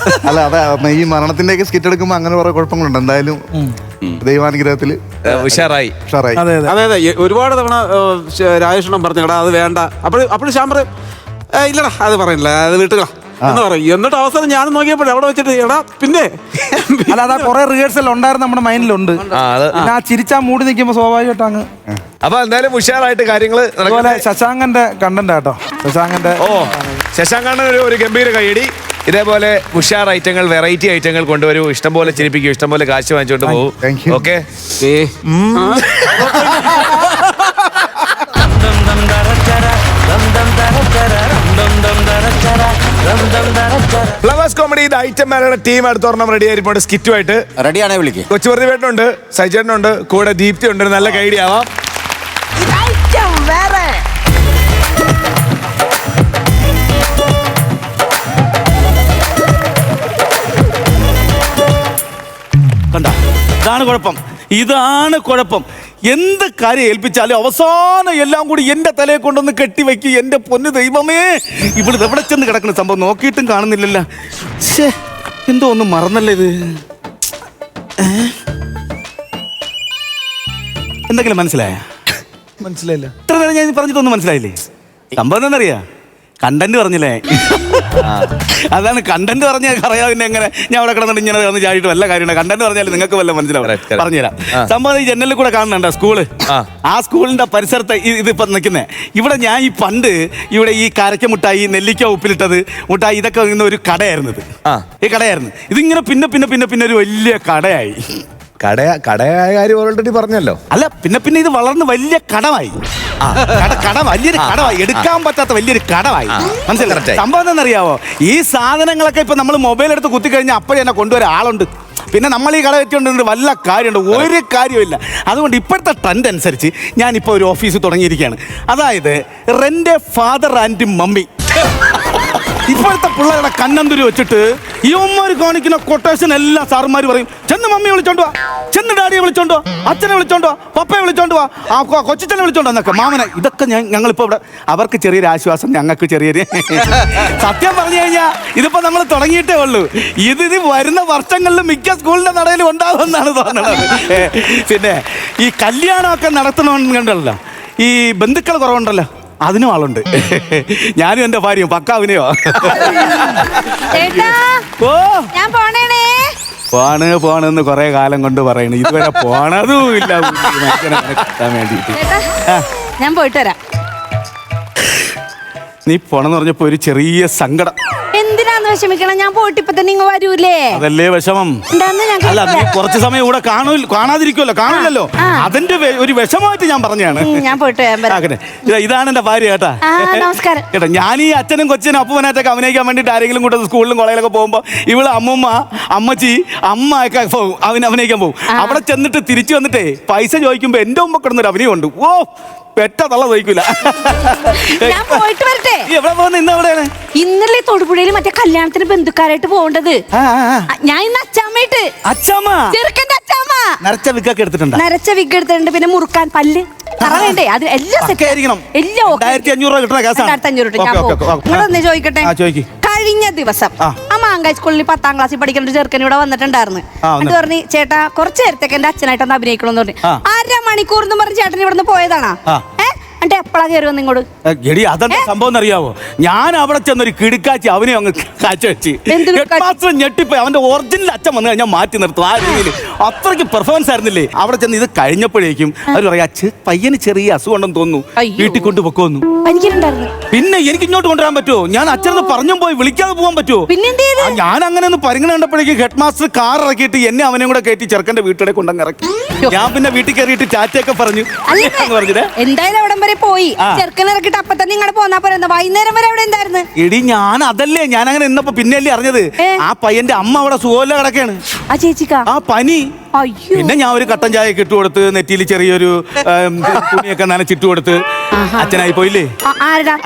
അല്ല, അതെ, ഈ മരണത്തിന്റെയൊക്കെ സ്കിറ്റ് എടുക്കുമ്പോൾ അങ്ങനെ കുറെ കുഴപ്പങ്ങളുണ്ട്. എന്തായാലും ദൈവാനുഗ്രഹത്തിൽ ഉഷാറായി. അതെ അതെ, ഒരുപാട് തവണ രാജേഷണം പറഞ്ഞടാ അത് വേണ്ട. അപ്പോഴും ശ്യാം പറയും, ഇല്ലടാ അത് പറയില്ല, അത് വീട്ടുകളാ എന്ന് പറയും. എന്നിട്ട് അവസാനം ഞാൻ നോക്കിയപ്പോഴേ അവിടെ വെച്ചിട്ട് എടാ പിന്നെ അല്ലാതെ കുറെ റിഹേഴ്സൽ ഉണ്ടായിരുന്നു നമ്മുടെ മൈൻഡിലുണ്ട്. പിന്നെ ആ ചിരിച്ചാ മൂടി നിൽക്കുമ്പോ സ്വാഭാവികമായിട്ട് അങ്ങ്. അപ്പൊ എന്തായാലും ഉഷാറായിട്ട് കാര്യങ്ങള്. അതുപോലെ ശശാങ്കന്റെ കണ്ടന്റ് കേട്ടോ, ശശാങ്കണ്ണൻ ഒരു ഗംഭീര കൈയടി. ഇതേപോലെ ഉഷാർ ഐറ്റങ്ങൾ, വെറൈറ്റി ഐറ്റങ്ങൾ കൊണ്ടുവരൂ, ഇഷ്ടംപോലെ ചിരിപ്പിക്കും, ഇഷ്ടംപോലെ കാശ് വാങ്ങിച്ചോണ്ട് പോകും. ഓക്കെ, ഫ്ലവേഴ്സ് കോമഡി ഇത് ഐറ്റം മേലയുടെ ടീം അടുത്തോർണം റെഡി ആയിരിക്കും. സ്കിറ്റുമായിട്ട് റെഡിയാണേ വിളിക്കും. കൊച്ചുവർദ്ധിവേട്ടനുണ്ട്, സൈചേട്ടനുണ്ട്, കൂടെ ദീപ്തി ഉണ്ട്. നല്ല കൈഡി ആവാം. ഇതാണ് കുഴപ്പം. എന്ത് കാര്യം ഏൽപ്പിച്ചാലും അവസാനം എല്ലാം കൂടി എന്റെ തലയെ കൊണ്ടൊന്ന് കെട്ടിവെക്കും. എന്റെ പൊന്നു ദൈവമേ, ഇവിടെ എവിടെ ചെന്ന് കിടക്കുന്ന സംഭവം നോക്കിയിട്ടും കാണുന്നില്ലല്ലോ. ശ്ശേ, എന്തോ ഒന്ന് മറന്നല്ലേ ഇത്. എന്തെങ്കിലും മനസ്സിലായില്ല? ഇത്ര നേരം ഞാൻ പറഞ്ഞിട്ടൊന്നും മനസ്സിലായില്ലേ? സംഭവം എന്താണെന്നറിയാ? കണ്ടന്റ് പറഞ്ഞില്ലേ? അതാണ് കണ്ടന്റ് പറഞ്ഞ അറിയാം. പിന്നെ എങ്ങനെ ഞാൻ അവിടെ കിടന്നിട്ട് ഇങ്ങനെ വന്ന് ചാടിയിട്ട് വല്ല കാര്യമുണ്ട്? കണ്ടന്റ് പറഞ്ഞാൽ നിങ്ങൾക്ക് വല്ല മനസ്സിലാവും. പറഞ്ഞുതരാം. സംഭവം ഈ ജനലിൽ കൂടെ കാണുന്നുണ്ട് സ്കൂള്. ആ സ്കൂളിന്റെ പരിസരത്ത് ഇതിപ്പോ നിൽക്കുന്നത്. ഇവിടെ ഞാൻ ഈ പണ്ട് ഇവിടെ ഈ കരക്ക മുട്ടായി, നെല്ലിക്ക ഉപ്പിലിട്ടത് മുട്ടായി, ഇതൊക്കെ ഒരു കടയായിരുന്നു. ഈ കടയായിരുന്നു ഇതിങ്ങനെ പിന്നെ ഒരു വലിയ കടയായി. കടയായ കാര്യം ഓൾറെഡി പറഞ്ഞല്ലോ. അല്ല, പിന്നെ ഇത് വളർന്ന് വലിയ കടമായി. വലിയൊരു കടമായി, എടുക്കാൻ പറ്റാത്ത വലിയൊരു കടമായി. മനസ്സിലായി? സംഭവം എന്താണെന്നറിയാവോ? ഈ സാധനങ്ങളൊക്കെ ഇപ്പൊ നമ്മൾ മൊബൈൽ എടുത്ത് കുത്തിക്കഴിഞ്ഞാൽ അപ്പോഴേ എന്നെ കൊണ്ടുവരാൻ ആളുണ്ട്. പിന്നെ നമ്മൾ ഈ കട വെച്ചുകൊണ്ട് വല്ല കാര്യമുണ്ട്? ഒരു കാര്യമില്ല. അതുകൊണ്ട് ഇപ്പോഴത്തെ ട്രെൻഡ് അനുസരിച്ച് ഞാനിപ്പോൾ ഒരു ഓഫീസ് തുടങ്ങിയിരിക്കുകയാണ്. അതായത് rent A father and mummy. ഇപ്പോഴത്തെ പിള്ളേരുടെ കണ്ണന്തുരി വെച്ചിട്ട് ഇവന്മാർ കാണിക്കുന്ന കൊട്ടേഷൻ എല്ലാം സാറുമാർ പറയും. ചെന്ന് മമ്മിയെ വിളിച്ചോണ്ട് വാ, ചെന്ന് ഡാഡിയെ വിളിച്ചോണ്ട് വാ, അച്ഛനെ വിളിച്ചോണ്ട് വാ, പപ്പയെ വിളിച്ചോണ്ട് വാ, ആ കൊച്ചിച്ചനെ വിളിച്ചോണ്ട് എന്നൊക്കെ. മാമനെ ഇതൊക്കെ ഞങ്ങളിപ്പോ ഇവിടെ അവർക്ക് ചെറിയൊരു ആശ്വാസം, ഞങ്ങൾക്ക് ചെറിയൊരു സത്യം പറഞ്ഞു കഴിഞ്ഞാൽ ഇതിപ്പോ നമ്മൾ തുടങ്ങിയിട്ടേ ഉള്ളൂ. ഇത് വരുന്ന വർഷങ്ങളിൽ മിക്ക സ്കൂളിന്റെ നടയിലും ഉണ്ടാകുമെന്നാണ് തോന്നുന്നത്. പിന്നെ ഈ കല്യാണമൊക്കെ നടത്തണമെന്നുണ്ടല്ലോ, ഈ ബന്ധുക്കൾ കുറവുണ്ടല്ലോ, അതിനും ആളുണ്ട്. ഞാനും എന്റെ ഭാര്യയും പക്കാവിനെയോ. ഓ, ഞാൻ പോണേണേ. പോണെന്ന് കൊറേ കാലം കൊണ്ട് പറയണു, ഇതുവരെ പോണതും ഇല്ല. കിട്ടാൻ വേണ്ടിട്ട് ഞാൻ പോയിട്ട് വരാം. നീ പോണെന്ന് പറഞ്ഞപ്പോ ഒരു ചെറിയ സങ്കടം. എന്തിനാന്ന് വിഷമിക്കണം? ഞാൻ പോയിട്ട് ഇപ്പൊ തന്നെ ഇങ്ങ് വരൂലേ? അതല്ലേ വിഷമം? അല്ല, നീ കുറച്ച് സമയം ഇവിടെ കാണാതിരിക്കുമല്ലോ, കാണില്ലല്ലോ. അതിന്റെ ഒരു വിഷമമായിട്ട് ഞാൻ പറഞ്ഞാണ്. ഞാൻ പോയിട്ട് ഇതാണ് എന്റെ ഭാര്യ കേട്ടാ. നമസ്കാരം കേട്ടോ, ഞാൻ ഈ അച്ഛനും കൊച്ചിനും അപ്പൂവനായിട്ടൊക്കെ അഭിനയിക്കാൻ വേണ്ടിട്ട് ആരെങ്കിലും കൂടെ സ്കൂളിലും കോളേജിലൊക്കെ പോകുമ്പോ ഇവള് അമ്മൂമ്മ, അമ്മച്ചി, അമ്മ ഒക്കെ പോകും, അഭിനയിക്കാൻ പോകും. അവിടെ ചെന്നിട്ട് തിരിച്ചു വന്നിട്ടേ പൈസ ചോദിക്കുമ്പോ എന്റെ ഉമ്മ കിടന്നൊരു അഭിനയമുണ്ട്. ഓ, പെട്ട തള്ള ചോദിക്കൂല. ഞാൻ പോയിട്ട് വരട്ടെ. എവിടെ പോകുന്ന? ഇന്ന് എവിടെയാണ്? ഇന്നലെ തൊടുപുഴയിൽ മറ്റേ കല്യാണത്തിന് ബന്ധുക്കാരായിട്ട് പോകേണ്ടത്. ഞാൻ ഇന്ന് അച്ചാമ്മയിട്ട്. അച്ചാമ്മ? ചെറുക്കന്റെ അച്ചാമ്മ. നരച്ച വിഗ്ഗൊക്കെ എടുത്തിട്ടുണ്ട്. നരച്ച വിഗ് എടുത്തിട്ടുണ്ട്. പിന്നെ മുറുക്കാൻ പല്ല് വേണ്ടേ? അത് എല്ലാം ആയിരിക്കണം. 1500 രൂപ കിട്ടുന്ന കേസാണ്. 1500 ചോദിക്കട്ടെ. കഴിഞ്ഞ ദിവസം ആ മാങ്കായ് സ്കൂളിൽ 10ാം ക്ലാസ്സിൽ പഠിക്കുന്ന ഒരു ചെറുക്കൻ ഇവിടെ വന്നിട്ടുണ്ടായിരുന്നു. അത് പറഞ്ഞ്, ചേട്ടാ കുറച്ച് നേരത്തേക്ക് എന്റെ അച്ഛനായിട്ടൊന്ന് അഭിനയിക്കണമെന്ന് പറഞ്ഞു. 1/2 മണിക്കൂർ എന്ന് പറഞ്ഞ് ചേട്ടൻ ഇവിടെ നിന്ന് പോയതാണാ. എന്നിട്ട് എപ്പോഴാ കയറി വന്ന് ഇങ്ങോട്ട്? എടി, അതെന്താ സംഭവം എന്നറിയാവോ? ഞാൻ അവിടെ ചെന്നൊരു കിടുക്കാച്ചി അവനെ അങ്ങ് കാഴ്ച വെച്ച് ഞെട്ടിപ്പോയി. അവന്റെ ഒറിജിനൽ അച്ഛൻ വന്നു കഴിഞ്ഞാൽ മാറ്റി നിർത്തും. ആ രീതിയിൽ അത്രയ്ക്ക് പെർഫോമൻസ് ആയിരുന്നില്ലേ. അവിടെ ചെന്ന് ഇത് കഴിഞ്ഞപ്പോഴേക്കും അവർ പറയാ, പയ്യന് ചെറിയ അസുഖം ഉണ്ടെന്ന് തോന്നുന്നു, വീട്ടിൽ കൊണ്ട് പൊക്കോന്നു. പിന്നെ എനിക്ക് ഇങ്ങോട്ട് കൊണ്ടുവരാൻ പറ്റുമോ? ഞാൻ അച്ഛനത് പറഞ്ഞും പോയി, വിളിക്കാതെ പോകാൻ പറ്റുമോ? ഞാൻ അങ്ങനെ ഒന്ന് പരിഗണന കണ്ടപ്പോഴേക്കും ഹെഡ് മാസ്റ്റർ കാർ ഇറക്കിയിട്ട് എന്നെ അവനെ കൂടെ കയറ്റി ചെറുക്കന്റെ വീട്ടിലെ കൊണ്ടങ്ങ് ഇറക്കി. ഞാൻ പിന്നെ വീട്ടിൽ കയറിയിട്ട് ചാറ്റയൊക്കെ പറഞ്ഞു. എന്തായാലും അവിടം വരെ പോയി ചെറുക്കൻ ഇറക്കിട്ട് അപ്പൊ തന്നെ ഇങ്ങോട്ട് പോന്നാ പോരെ? വൈകുന്നേരം വരെ അവിടെ എന്തായിരുന്നു? എടി, ഞാൻ അതല്ലേ, ഞാൻ അങ്ങനെ ഇന്നപ്പോ പിന്നെയല്ലേ അറിഞ്ഞത് ആ പയ്യന്റെ അമ്മ അവിടെ സുഖമില്ല കിടക്കാണ്. ആ ചേച്ചിക്കാ ആ പനി. പിന്നെ ഞാൻ ഒരു കട്ടൻ ചായ ഇട്ട് കൊടുത്ത്, നെറ്റിയിൽ ചെറിയൊരു തുണിയൊക്കെ നനച്ചിട്ട് കൊടുത്ത് അച്ഛനായി പോയില്ലേ.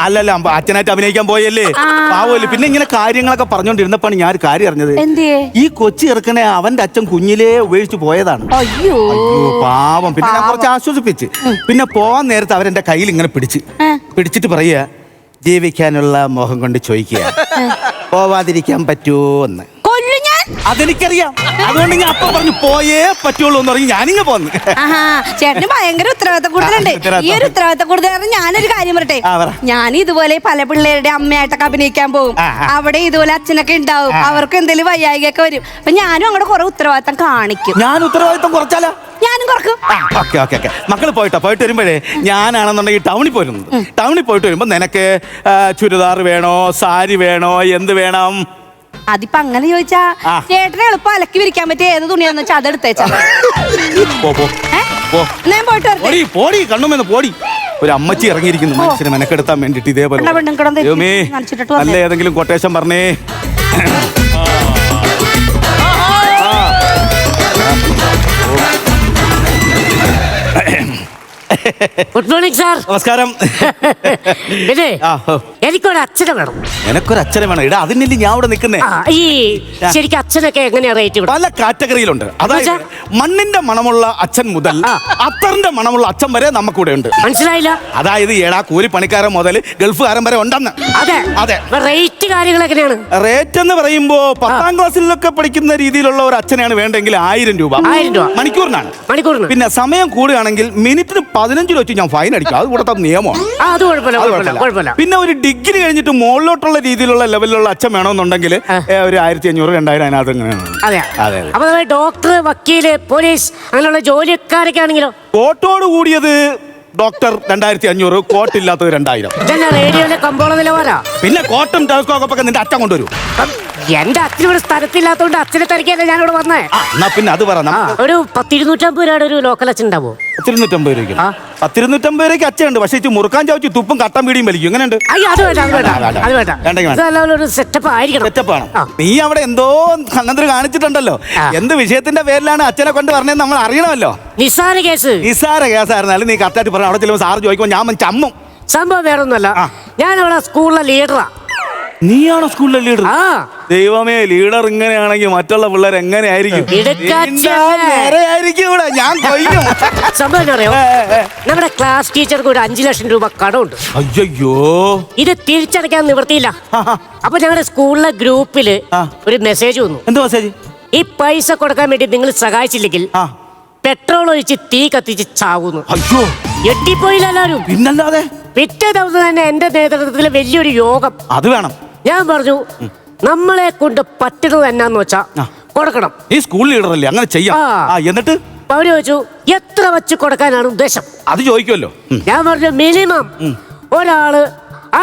അല്ലല്ല, അച്ഛനായിട്ട് അഭിനയിക്കാൻ പോയല്ലേ, പാവല്ലേ. പിന്നെ ഇങ്ങനെ കാര്യങ്ങളൊക്കെ പറഞ്ഞോണ്ടിരുന്നപ്പോഴാണ് ഞാൻ ഒരു കാര്യം അറിഞ്ഞത്. ഈ കൊച്ചി ഇറക്കണേ അവന്റെ അച്ഛൻ കുഞ്ഞിലേ ഉപേക്ഷിച്ച് പോയതാണ്. അയ്യോ പാവം. പിന്നെ ഞാൻ കുറച്ച് ആശ്വസിപ്പിച്ച്. പിന്നെ പോവാൻ നേരത്തെ അവരെന്റെ കയ്യിൽ ഇങ്ങനെ പിടിച്ചിട്ട് പറയുക, ജീവിക്കാനുള്ള മോഹം കൊണ്ട് ചോദിക്കുക, പോവാതിരിക്കാൻ പറ്റുമോ എന്ന്. അതെനിക്കറിയാം. അതുകൊണ്ട് ഞാൻ അപ്പൊ പറഞ്ഞു പോയേ പറ്റുള്ളൂ എന്ന് പറഞ്ഞ് ഞാനിങ്ങ് പോന്നു. ചേട്ടന് ഭയങ്കര ഉത്തരവാദിത്ത കൂടുതലുണ്ട്. ഈ ഒരു ഉത്തരവാദിത്ത കൂടുതൽ ഞാനൊരു കാര്യം പറയട്ടെ. ഞാൻ ഇതുപോലെ പല പിള്ളേരുടെ അമ്മയായിട്ടൊക്കെ അഭിനയിക്കാൻ പോകും. അവിടെ ഇതുപോലെ അച്ഛനൊക്കെ ഉണ്ടാവും. അവർക്ക് എന്തെങ്കിലും വയ്യായികയൊക്കെ വരും. അപ്പൊ ഞാനും അങ്ങോട്ട് കുറെ ഉത്തരവാദിത്തം കാണിക്കും. ഞാൻ ഉത്തരവാദിത്തം കുറച്ചാലോ? ഞാനും കുറക്കും. മക്കള് പോയിട്ട് വരുമ്പോഴേ ഞാനാണെന്നുണ്ടെങ്കിൽ ടൗണിൽ പോയിട്ട് വരുമ്പോ നിനക്ക് ചുരിദാർ വേണോ, സാരി വേണോ, എന്ത് വേണം? അതിപ്പോ അങ്ങനെ ചോദിച്ചാ ചേട്ടനെ എളുപ്പം അലക്കി വിരിക്കാൻ പറ്റിയ ഏത് തുണിയാന്ന് വെച്ചാൽ അതെടുത്തേച്ചാ. ഞാൻ പോയിട്ട് പോടി കണ്ണുമെന്ന് പോടി. ഒരു അമ്മച്ചി ഇറങ്ങിയിരിക്കുന്നു മനുഷ്യനെ മെനക്കെടുത്താൻ വേണ്ടിട്ട്. ഇതേപോലെ നല്ല ഏതെങ്കിലും കൊട്ടേഷൻ പറഞ്ഞേ. Good morning sir. നമസ്കാരം. പിന്നെ എനിക്കൊരു അച്ഛനെ വേണം. എനക്കൊരു അച്ഛനെ വേണം. ഇടാ അതിനല്ലേ ഞാൻ ഇവിടെ നിൽക്കുന്നേ. ഈ ശരിക്കും അച്ഛനൊക്കെ എങ്ങനെയാ റേറ്റ്? പല കാറ്റഗറിയിലുണ്ട്. അതായത് മണ്ണിന്റെ മണമുള്ള അച്ഛൻ മുതൽ അത്തറിന്റെ മണമുള്ള അച്ഛൻ വരെ നമുക്കിവിടെ ഉണ്ട്. മനസ്സിലായില്ല? അതായത് കൂലി പണിക്കാരൻ മുതൽ ഗൾഫുകാരൻ വരെ ഉണ്ടെന്ന്. അതെ അതെ. റേറ്റ് കാര്യങ്ങൾ എങ്ങനെയാണ്? റേറ്റ് എന്ന് പറയുമ്പോ 10ാം ക്ലാസ്സിലൊക്കെ പഠിക്കുന്ന രീതിയിലുള്ള ഒരു അച്ഛനെയാണ് വേണ്ടെങ്കിൽ 1000 രൂപ. 1000 രൂപ മണിക്കൂറിനാണ്. പിന്നെ സമയം കൂടുകയാണെങ്കിൽ മിനിറ്റിന് 15 രൂപ വെച്ച് ഞാൻ ഫൈൻ അടിക്കും. അത് ഇവിടുത്തെ നിയമമാണ്. അത് കുഴപ്പമില്ല. പിന്നെ ഒരു ഡിഗ്രി കഴിഞ്ഞിട്ട് മുകളിലോട്ടുള്ള രീതിയിലുള്ള ലെവലിലുള്ള അച്ഛൻ വേണമെന്നുണ്ടെങ്കിൽ ഒരു 1500 2000 അതിനകത്ത് ഇങ്ങനെയാണ്. അതെ. അപ്പൊ ഡോക്ടർ, വക്കീല്, പോലീസ് അങ്ങനെയുള്ള ജോലിക്കാരൊക്കെ ആണെങ്കിലോ? കോട്ടോട് കൂടിയത് ഡോക്ടർ 2500, കോട്ടില്ലാത്തത് 2000. റേഡിയോയിലെ കമ്പോള നിലവാരാ. പിന്നെ കോട്ടും ടെലസ്കോപ്പൊക്കെ നിന്റെ അച്ഛൻ കൊണ്ടുവരും. എന്റെ അച്ഛനിവിടെ സ്ഥലത്തില്ലാത്തോണ്ട് അച്ഛനെ തിരക്കിയല്ലേ ഞാനിവിടെ വന്നേ. എന്നാ പിന്നെ അത് പറ. ഒരു 10-250 രൂപയുടെ ഒരു ലോക്കൽ അച്ഛൻ ഉണ്ടാവോ? 250 രൂപയ്ക്ക് 250 രൂപയ്ക്ക് അച്ഛനുണ്ട്. പക്ഷേ മുറുക്കാൻ ചവച്ച് തുപ്പും കട്ടം പീടിയും വലിക്കും. എങ്ങനെയുണ്ട്? ഒരു സെറ്റപ്പ് ആയിരിക്കണം. സെറ്റപ്പാണ്. നീ അവിടെ എന്തോ കണ്ണന്തിരി കാണിച്ചിട്ടുണ്ടല്ലോ. എന്ത് വിഷയത്തിന്റെ പേരിലാണ് അച്ഛനെ കൊണ്ട് പറഞ്ഞത് നമ്മൾ അറിയണമല്ലോ. നിസ്സാര കേസായിരുന്നാലും നീ കറക്റ്റായിട്ട് പറഞ്ഞു. അവിടെ ചിലപ്പോൾ സാറ് ചോദിക്കുമ്പോൾ ഞാൻ ചമ്മും. സംഭവം വേറൊന്നുമല്ല, ഞാനവിടെ സ്കൂളിലെ ലീഡറാ. നീയാണോ സ്കൂളിലെ ലീഡർ? ദൈവമേ, ലീഡർ ഇങ്ങനെയാണെങ്കിൽ മറ്റുള്ള പിള്ളേർ എങ്ങനെയായിരിക്കും? ഇവിടെ ഞാൻ സംഭവം അറിയോ, നമ്മുടെ ക്ലാസ് ടീച്ചർക്ക് ഒരു 5 ലക്ഷം രൂപ കടമുണ്ട്. അയ്യോ, ഇത് തിരിച്ചടയ്ക്കാൻ നിവൃത്തിയില്ല. അപ്പൊ ഞങ്ങളുടെ സ്കൂളിലെ ഗ്രൂപ്പില് ഒരു മെസ്സേജ് വന്നു. എന്ത് മെസ്സേജ്? ഈ പൈസ കൊടുക്കാൻ വേണ്ടി നിങ്ങൾ സഹായിച്ചില്ലെങ്കിൽ പെട്രോൾ ഒഴിച്ച് തീ കത്തിച്ച് ചാവുന്നു. അയ്യോ, എട്ടിപ്പോയില്ല എല്ലാരും. പിന്നല്ലാതെ പിറ്റേ ദിവസം തന്നെ എന്റെ നേതൃത്വത്തിൽ വലിയൊരു യോഗം. അത് വേണം. ഞാൻ പറഞ്ഞു, നമ്മളെ കൊണ്ട് പറ്റുന്നത് എന്നാന്ന് വെച്ചാ കൊടുക്കണം. ഈ സ്കൂൾ ലീഡർ അല്ലേ, അങ്ങനെ ചെയ്യാം. എന്നിട്ട് അവര് ചോദിച്ചു, എത്ര വെച്ച് കൊടുക്കാനാണ് ഉദ്ദേശം? അത് ചോദിക്കുമല്ലോ. ഞാൻ പറഞ്ഞു, മിനിമം ഒരാള്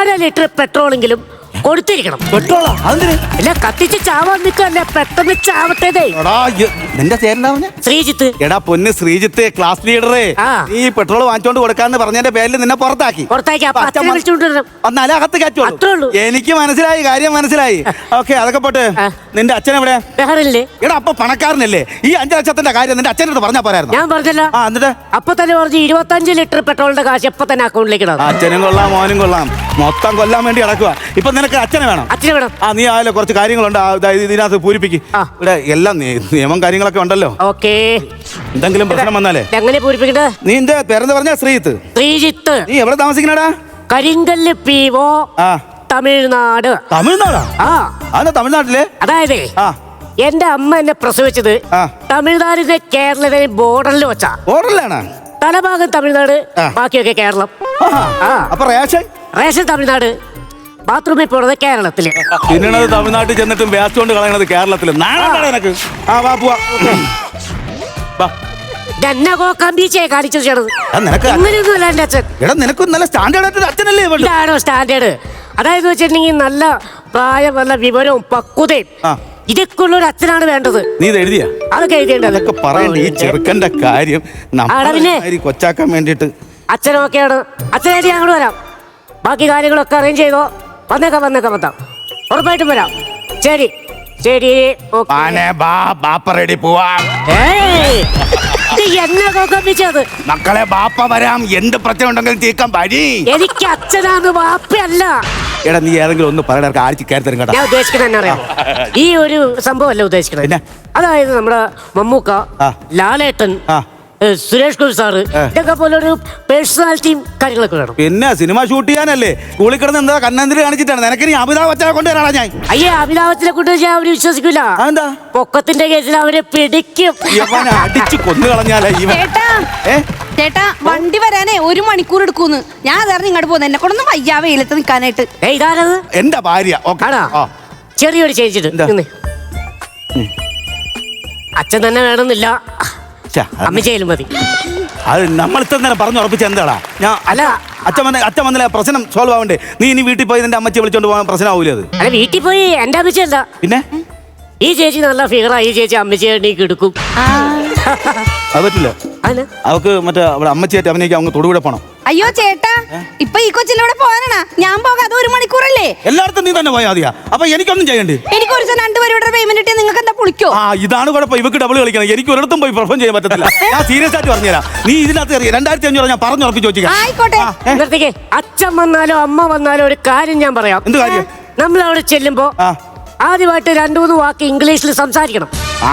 1/2 ലിറ്റർ പെട്രോളെങ്കിലും കൊടുത്തിരിക്കണം. പെട്രോളാ? അല്ല, കത്തിച്ച് ചാവാൻ നിൽക്കല്ലേ, പെട്ടെന്ന് ചാവട്ടേതേ. നിന്റെ പേരെന്താ? ശ്രീജിത്ത്. എടാ പൊന്ന് ശ്രീജിത്ത്, ക്ലാസ് ലീഡറെ, ഈ പെട്രോൾ വാങ്ങിച്ചോണ്ട് കൊടുക്കാന്ന് പറഞ്ഞതിന്റെ പേരിൽ നിന്നെ പുറത്താക്കി. എന്നാലും അകത്ത് കയറ്റുള്ളൂ. എനിക്ക് മനസ്സിലായി, കാര്യം മനസ്സിലായി. ഓക്കെ, അതൊക്കെ പോട്ടെ. നിന്റെ അച്ഛൻ എവിടെ? എടാ, അപ്പൊ പണക്കാരനല്ലേ? ഈ 5 ലക്ഷത്തിന്റെ കാര്യം നിന്റെ അച്ഛനോട് പറഞ്ഞാ പോരായിരുന്നു? ഞാൻ പറഞ്ഞില്ല. എന്നിട്ട് അപ്പൊ തന്നെ പറഞ്ഞു 25 ലിറ്റർ പെട്രോളിന്റെ കാശ് എപ്പൊ തന്നെ അക്കൗണ്ടിലേക്ക് ഇടാം. അച്ഛനും കൊള്ളാം, മോനും കൊള്ളാം, മൊത്തം കൊല്ലാൻ വേണ്ടി നടക്കുക. ഇപ്പൊ നിനക്ക് അച്ഛനെ വേണം. അച്ഛനെ വേണം. നീ ആയാലും കുറച്ച് കാര്യങ്ങളുണ്ട്, ഇതിനകത്ത് പൂരിപ്പിക്കും. ഇവിടെ എല്ലാം നിയമം കാര്യങ്ങളൊക്കെ ഉണ്ടല്ലോ. ഓക്കേ. എന്തെങ്കിലും പ്രശ്നം വന്നാലേ എങ്ങനെ പൂരിപ്പിക്കണ്ടേ? നീ എന്റെ പേരെന്ന് പറഞ്ഞ ശ്രീജിത്ത്. നീ എവിടെ താമസിക്കണടാ? കരിങ്കല്ല് PO, തമിഴ്നാട്. തമിഴ്നാടാ? തമിഴ്നാട്ടിലെ? അതായത് എന്റെ അമ്മ എന്നെ പ്രസവിച്ചത് തമിഴ്നാടിന്റെ കേരളത്തിന്റെ ബോർഡറിൽ വെച്ചാ. ബോർഡറിലാണ്? തലഭാഗം തമിഴ്നാട്, ബാക്കിയൊക്കെ കേരളം. അപ്പൊ റേഷൻ തമിഴ്നാട്, ബാത്റൂമിൽ പോണത് കേരളത്തില്. പിന്നണത് തമിഴ്നാട്ടിൽ ചെന്നിട്ടും വേസ്റ്റ് കൊണ്ട് കളയണത് കേരളത്തില്. നിനക്ക് നല്ല സ്റ്റാൻഡേർഡ്. അതായത് വെച്ചിട്ടുണ്ടെങ്കിൽ നല്ല പ്രായം, നല്ല വിവരവും പക്വതയും ഇതൊക്കെ ഉള്ള ഒരു അച്ഛനാണ് വേണ്ടത്. നീ എഴുതിയ അതൊക്കെ എഴുതിയുണ്ട്. പറയണ്ട ഈ ചെറുക്കന്റെ കാര്യം കൊച്ചാക്കാൻ വേണ്ടിട്ട്. അച്ഛനൊക്കെയാണ്. അച്ഛനായിട്ട് ഞങ്ങൾ വരാം. ബാക്കി കാര്യങ്ങളൊക്കെ അറേഞ്ച് ചെയ്തോ. വന്നേക്കാം. ഉറപ്പായിട്ടും വരാം. ശരി. മക്കളെ, ബാപ്പ വരാം. എന്ത് പ്രശ്നം ഉണ്ടെങ്കിലും തീക്കാൻ വഴി. എനിക്ക് അച്ഛനാണ്, ബാപ്പയല്ല. എടാ, നീ ഏതെങ്കിലും ഒന്ന് പറയണ ആഴ്ച കയറി തരും കേട്ടോ. ഞാൻ ഉദ്ദേശിക്കുന്നത് എന്നാ അറിയാം? ഈ ഒരു സംഭവം അല്ല ഉദ്ദേശിക്കുന്നത്. അതായത് നമ്മുടെ മമ്മൂക്ക, ലാലേട്ടൻ, സുരേഷ് ഗോപി സാറ്, ഇതൊക്കെ പോലെ ഒരു പേഴ്സണാലിറ്റിയും കാര്യങ്ങളൊക്കെ വേണം. പിന്നെ സിനിമ ഷൂട്ട് ചെയ്യാനല്ലേ? സ്കൂളിൽ കിടന്ന് എന്താ കണ്ണന്തിരി കാണിച്ചിട്ടാണ്? നിനക്ക് നീ അമിതാഭ് ബച്ചനെ കൊണ്ടുവരാടാ ഞാൻ. അമിതാഭ് ബച്ചനെ കൊണ്ടുവരാൻ അവര് വിശ്വസിക്കൂല. എന്താ? പൊക്കത്തിന്റെ കേസിൽ അവരെ പിടിക്കും. അടിച്ചു കൊന്നു കളഞ്ഞാലേ. ചേട്ടാ, വണ്ടി വരാനേ 1 മണിക്കൂർ എടുക്കൂന്ന്. ഞാൻ അതായിരുന്നു ഇങ്ങോട്ട് പോകുന്നത്. എന്നെ കൊണ്ടൊന്നും വയ്യാ വെയിലത്ത് നിൽക്കാനായിട്ട്. ഇതാരത്? എന്റെ ഭാര്യ. ചെറിയൊരു ചേച്ചിട്ട് അച്ഛൻ തന്നെ വേണമെന്നില്ല, അമ്മച്ചേലും മതി. അത് നമ്മൾ ഇത്ര നേരം പറഞ്ഞു ഉറപ്പിച്ച എന്താടാ? ഞാൻ അല്ല, അച്ഛൻ വന്നില്ല, പ്രശ്നം സോൾവ് ആവണ്ടേ? നീ ഇനി വീട്ടിൽ പോയി നിന്റെ അമ്മച്ചി വിളിച്ചോണ്ട് പോകാൻ പ്രശ്നം ആവൂലേ? അത് അല്ല, വീട്ടിൽ പോയി എന്റെ അമ്മച്ചല്ല. പിന്നെ ഈ ചേച്ചി നല്ല ഫിഗറാ. ഈ ചേച്ചി അമ്മച്ചിയായിട്ട് എടുക്കും. അത് പറ്റില്ല. അവക്ക് മറ്റേ അവിടെ അമ്മച്ചിയായിട്ട് അഭിനയിക്കാൻ அவங்க തൊടുകൂടെ പോണം. അയ്യോ ചേട്ടാ, ഇപ്പൊ ഈ കൊച്ചിന്റെ കൂടെ പോകാനാ ഞാൻ പോകാം. അത് 1 മണിക്കൂറല്ലേ? എല്ലായിടത്തും നീ തന്നെ പോയാൽ മതിയാ. അപ്പൊ എനിക്കൊന്നും ചെയ്യണ്ടേ? എനിക്ക് ഒരു ദിവസം 2 പരിപാടിയുടെ പേയ്മെന്റ് കിട്ടിയാൽ നിങ്ങൾക്ക് എന്താ പുളിക്കോ? ആ, ഇതാണ് കുഴപ്പം. ഇവക്ക് ഡബിൾ കളിക്കണം. എനിക്ക് ഒരിടത്തും പോയി പെർഫോം ചെയ്യാൻ പറ്റത്തില്ല. ഞാൻ സീരിയസ് ആയിട്ട് പറഞ്ഞുതരാം. നീ ഇതിനകത്ത് 2500 ഞാൻ പറഞ്ഞുറക്കി ചോദിക്കാം. ആയിക്കോട്ടെ. നിർത്തിക്കേ. അച്ഛൻ വന്നാലോ അമ്മ വന്നാലോ ഒരു കാര്യം ഞാൻ പറയാം. എന്ത് കാര്യം? നമ്മൾ അവിടെ ചെല്ലുമ്പോ ആദ്യമായിട്ട് 2-3 വാക്ക് ഇംഗ്ലീഷിൽ സംസാരിക്കണം.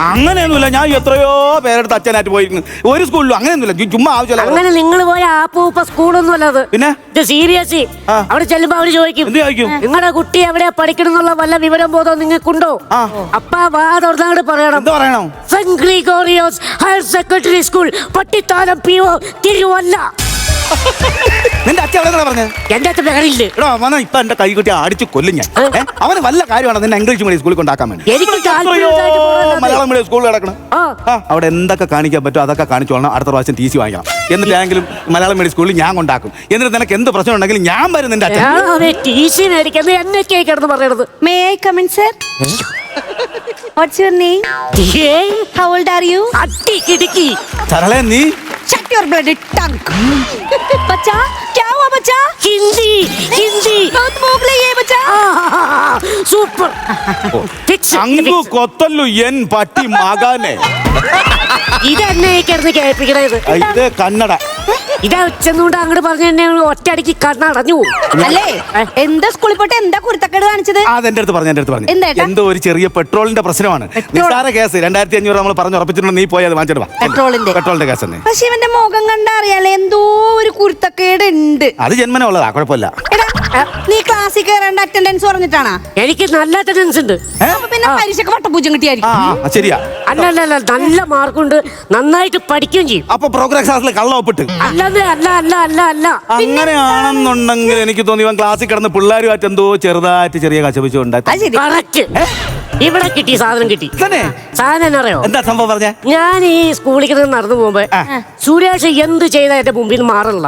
അങ്ങനെയൊന്നുമില്ല. ഞാൻ എത്രയോ പേരെടുത്ത് അച്ഛനായിട്ട് പോയിരുന്നു. ഒരു സ്കൂളിലും അങ്ങനെയൊന്നുമില്ല. ചുമ്മാ ആവശ്യമില്ല. അങ്ങനെ നിങ്ങൾ പോയ ആപ്പൂപ്പ സ്കൂളൊന്നും അല്ല അത്. പിന്നെ ഇത് സീരിയസ്. അവിടെ ചെല്ലുമ്പോ അവര് ചോദിക്കും, നിങ്ങളുടെ കുട്ടി എവിടെയാ പഠിക്കണം എന്നുള്ള വല്ല വിവരം ബോധം നിങ്ങൾക്കുണ്ടോ? അപ്പ വാ തുറന്നാട് പറയണം. Saint Gregorios higher secondary school, Pattithanam PO, Thiruvalla. നിന്റെ അച്ഛൻ എവിടെ പറഞ്ഞത്? എന്റെ അച്ഛൻ ബഹറില്ല. എടാ അവനെ ഇപ്പൊ എന്റെ കൈ കുട്ടി അടിച്ചു കൊല്ലും ഞാൻ. അവന് വല്ല കാര്യമാണ് നിന്നെ ഇംഗ്ലീഷ് മീഡിയം സ്കൂളിൽ കൊണ്ടാക്കാൻ വേണ്ടി. എനിക്ക് മലയാളം മീഡിയം സ്കൂളിൽ കിടക്കണം. അവിടെ എന്തൊക്കെ കാണിക്കാൻ പറ്റും അതൊക്കെ കാണിച്ചോളണം. അടുത്ത പ്രാവശ്യം TC വാങ്ങിക്കണം. എന്നിട്ടെങ്കിലും മലയാളം മീഡിയം സ്കൂളിൽ ഞാൻ കൊണ്ടാക്കും. എന്നിട്ട് നിനക്ക് എന്ത് പ്രശ്നം ഉണ്ടെങ്കിലും ഞാൻ വരും നിന്റെ അച്ഛൻ. TC മേടിക്കുന്നത് എന്നൊക്കെ കിടന്ന് പറയണത്. May I come in, sir? What's your name? How old are you? അട്ടി കിടക്കി. ചരളെ നീ Shut your bloody tongue. बच्चा क्या हुआ बच्चा? हिंदी हिंदी बहुत भूख लगी है बच्चा. സൂപ്പർ. ചങ്കു കൊത്തല്ലു എൻ പട്ടി മകനെ. ഇതെന്നെ കിടന്ന് കേൾപ്പിക്കണത്. ഇത് കന്നഡ. ഇതാ ഉച്ചന്നുകൊണ്ട് അങ്ങോട്ട് പറഞ്ഞു തന്നെ ഒറ്റയടിക്ക് കണ്ണടഞ്ഞു. അല്ലേ എന്താ സ്കൂളിൽ പോയിട്ട് എന്താ കുരുത്തക്കേട് കാണിച്ചത്? അതെന്റെ അടുത്ത് പറഞ്ഞു. എന്താ? എന്തോ ഒരു ചെറിയ പെട്രോളിന്റെ പ്രശ്നമാണ്. നിസ്സാര കേസ് 2500 നമ്മൾ പറഞ്ഞു ഉറപ്പിച്ചിട്ടുണ്ട്. നീ പോയി അത് വാങ്ങിച്ചിട്ട് വാ. പെട്രോളിന്റെ കേസ് തന്നെ. പക്ഷെ ഇവന്റെ മുഖം കണ്ടറിയാലേ എന്തോ ഒരു കുരുത്തക്കേട് ഉണ്ട്. അത് ജന്മന ഉള്ളതാ, കുഴപ്പമില്ല. നീ ക്ലാസ്സിൽ കയറേണ്ട അറ്റൻഡൻസ് പറഞ്ഞിട്ടാണോ? എനിക്ക് നല്ല അറ്റൻഡൻസ് ഉണ്ട്. പിന്നെ പരീക്ഷക്ക് വട്ടപൂജം കിട്ടിയായിരിക്കും. ശരിയാ. അല്ല നല്ല മാർക്കുണ്ട്. നന്നായിട്ട് പഠിക്കുകയും ചെയ്യും. അപ്പൊ പ്രോഗ്രസ് ക്ലാസ്സിൽ കള്ള ഒപ്പിട്ട് അല്ല അങ്ങനെയാണെന്നുണ്ടെങ്കിൽ എനിക്ക് തോന്നി ഇവൻ ക്ലാസ്സിൽ കിടന്ന് പിള്ളേരുമായിട്ട് എന്തോ ചെറുതായിട്ട് ചെറിയ കച്ചവച്ചു ഉണ്ടായി. ഇവിടെ കിട്ടി സാധനം കിട്ടി. സാധനം എന്നറിയോ? എന്താ സംഭവം പറഞ്ഞ? ഞാൻ ഈ സ്കൂളിൽ നടന്നു പോകുമ്പോ സുരേഷ് എന്ത് ചെയ്ത എന്റെ മുമ്പിൽ മാറില്ല.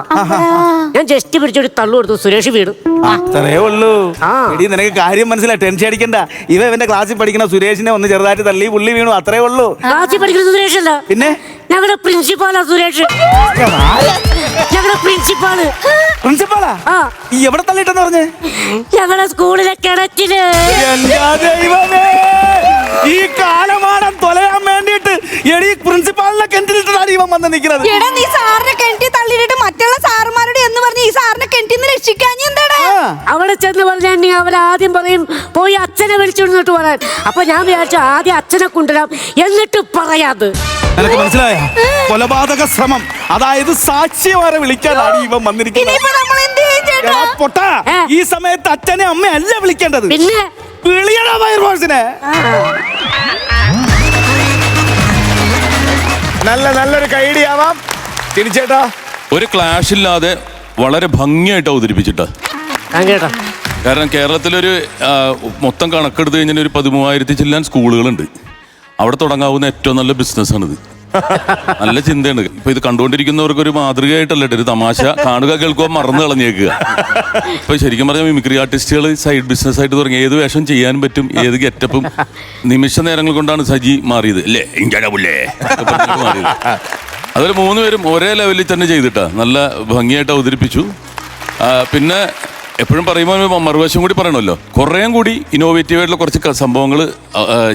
ഞാൻ ജസ്റ്റ് പിടിച്ചൊരു തള്ളു കൊടുത്തു. സുരേഷ് വീട്. അത്രേ ഉള്ളൂ. നിനക്ക് കാര്യം മനസ്സിലായി. ടെൻഷൻ അടിക്കണ്ട. ഇവന്റെ ക്ലാസ്സിൽ പഠിക്കുന്ന സുരേഷിനെ ഒന്ന് ചെറുതായിട്ട് തള്ളി പുള്ളി വീണു. അത്രേ ഉള്ളൂ. ക്ലാസ്സിൽ പഠിക്കുന്ന സുരേഷ് അല്ല, പിന്നെ ഞങ്ങളുടെ പ്രിൻസിപ്പാളാ സുരേഷ്. ഞങ്ങളുടെ പ്രിൻസിപ്പാളാ? എവിടെ തള്ളിട്ടെന്ന് പറഞ്ഞേ? ഞങ്ങളുടെ സ്കൂളിലെ കിണറ്റില്. ഈ കാലമാനം തൊലയാൻ വേണ്ടിട്ട് എടി പ്രിൻസിപ്പാളിനെ കിണറ്റിലിട്ടാണ് ഇവൻ വന്ന് നിൽക്കുന്നത്. എടാ നീ സാറിനെ കിണറ്റി തള്ളിയിട്ട് മറ്റുള്ള സാറുമാരോട് എന്ന് പറഞ്ഞ് ഈ സാറിനെ കിണറ്റിന്ന് രക്ഷിക്കാൻ എന്താടാ? അവിടെ ചെന്ന് പറഞ്ഞ അവരാദ്യം പറയും പോയി അച്ഛനെ വിളിച്ചോണ്ടിട്ട് പറയാൻ. അപ്പൊ ഞാൻ വിചാരിച്ചു ആദ്യം അച്ഛനെ കൊണ്ടുവരാം എന്നിട്ട് പറയാത്. നിനക്ക് മനസ്സിലായ? കൊലപാതക ശ്രമം, അതായത് സാക്ഷിമാരെ വിളിക്കാനാണ് ഇവൻ വന്നിരിക്കുന്നത്. ഈ സമയത്ത് അച്ഛനെ അമ്മയല്ല വിളിക്കേണ്ടത്, പിന്നെ വിളിയടാ ഫയർഫോഴ്സിനെ. നല്ലൊരു ഐഡിയ ആവാം. തിരിച്ചേട്ടാ ഒരു ക്ലാഷ് ഇല്ലാതെ വളരെ ഭംഗിയായിട്ട് അവതരിപ്പിച്ചിട്ടാ. കാരണം കേരളത്തിലൊരു മൊത്തം കണക്കെടുത്ത് കഴിഞ്ഞാൽ ഒരു 13,000 ചില്ലാൻ സ്കൂളുകളുണ്ട്. അവിടെ തുടങ്ങാവുന്ന ഏറ്റവും നല്ല ബിസിനസ്സാണിത്. നല്ല ചിന്തയാണ്. ഇപ്പൊ ഇത് കണ്ടുകൊണ്ടിരിക്കുന്നവർക്ക് ഒരു മാതൃകയായിട്ടല്ല, ഒരു തമാശ കാണുക കേൾക്കുക മറന്നു കളഞ്ഞേക്കുക. ഇപ്പൊ ശരിക്കും പറഞ്ഞാൽ മിമിക്രി ആർട്ടിസ്റ്റുകൾ സൈഡ് ബിസിനസ് ആയിട്ട് തുടങ്ങി. ഏത് വേഷം ചെയ്യാൻ പറ്റും, ഏത് ഗെറ്റപ്പും നിമിഷ നേരങ്ങൾ കൊണ്ടാണ് സജി മാറിയത് അല്ലേ? മാറിയത്. അതൊരു 3 പേരും ഒരേ ലെവലിൽ തന്നെ ചെയ്തിട്ടാ നല്ല ഭംഗിയായിട്ട് അവതരിപ്പിച്ചു. പിന്നെ എപ്പോഴും പറയുമ്പോൾ മറുവശം കൂടി പറയണമല്ലോ, കുറേയും കൂടി ഇന്നോവേറ്റീവ് ആയിട്ടുള്ള കുറച്ച് സംഭവങ്ങൾ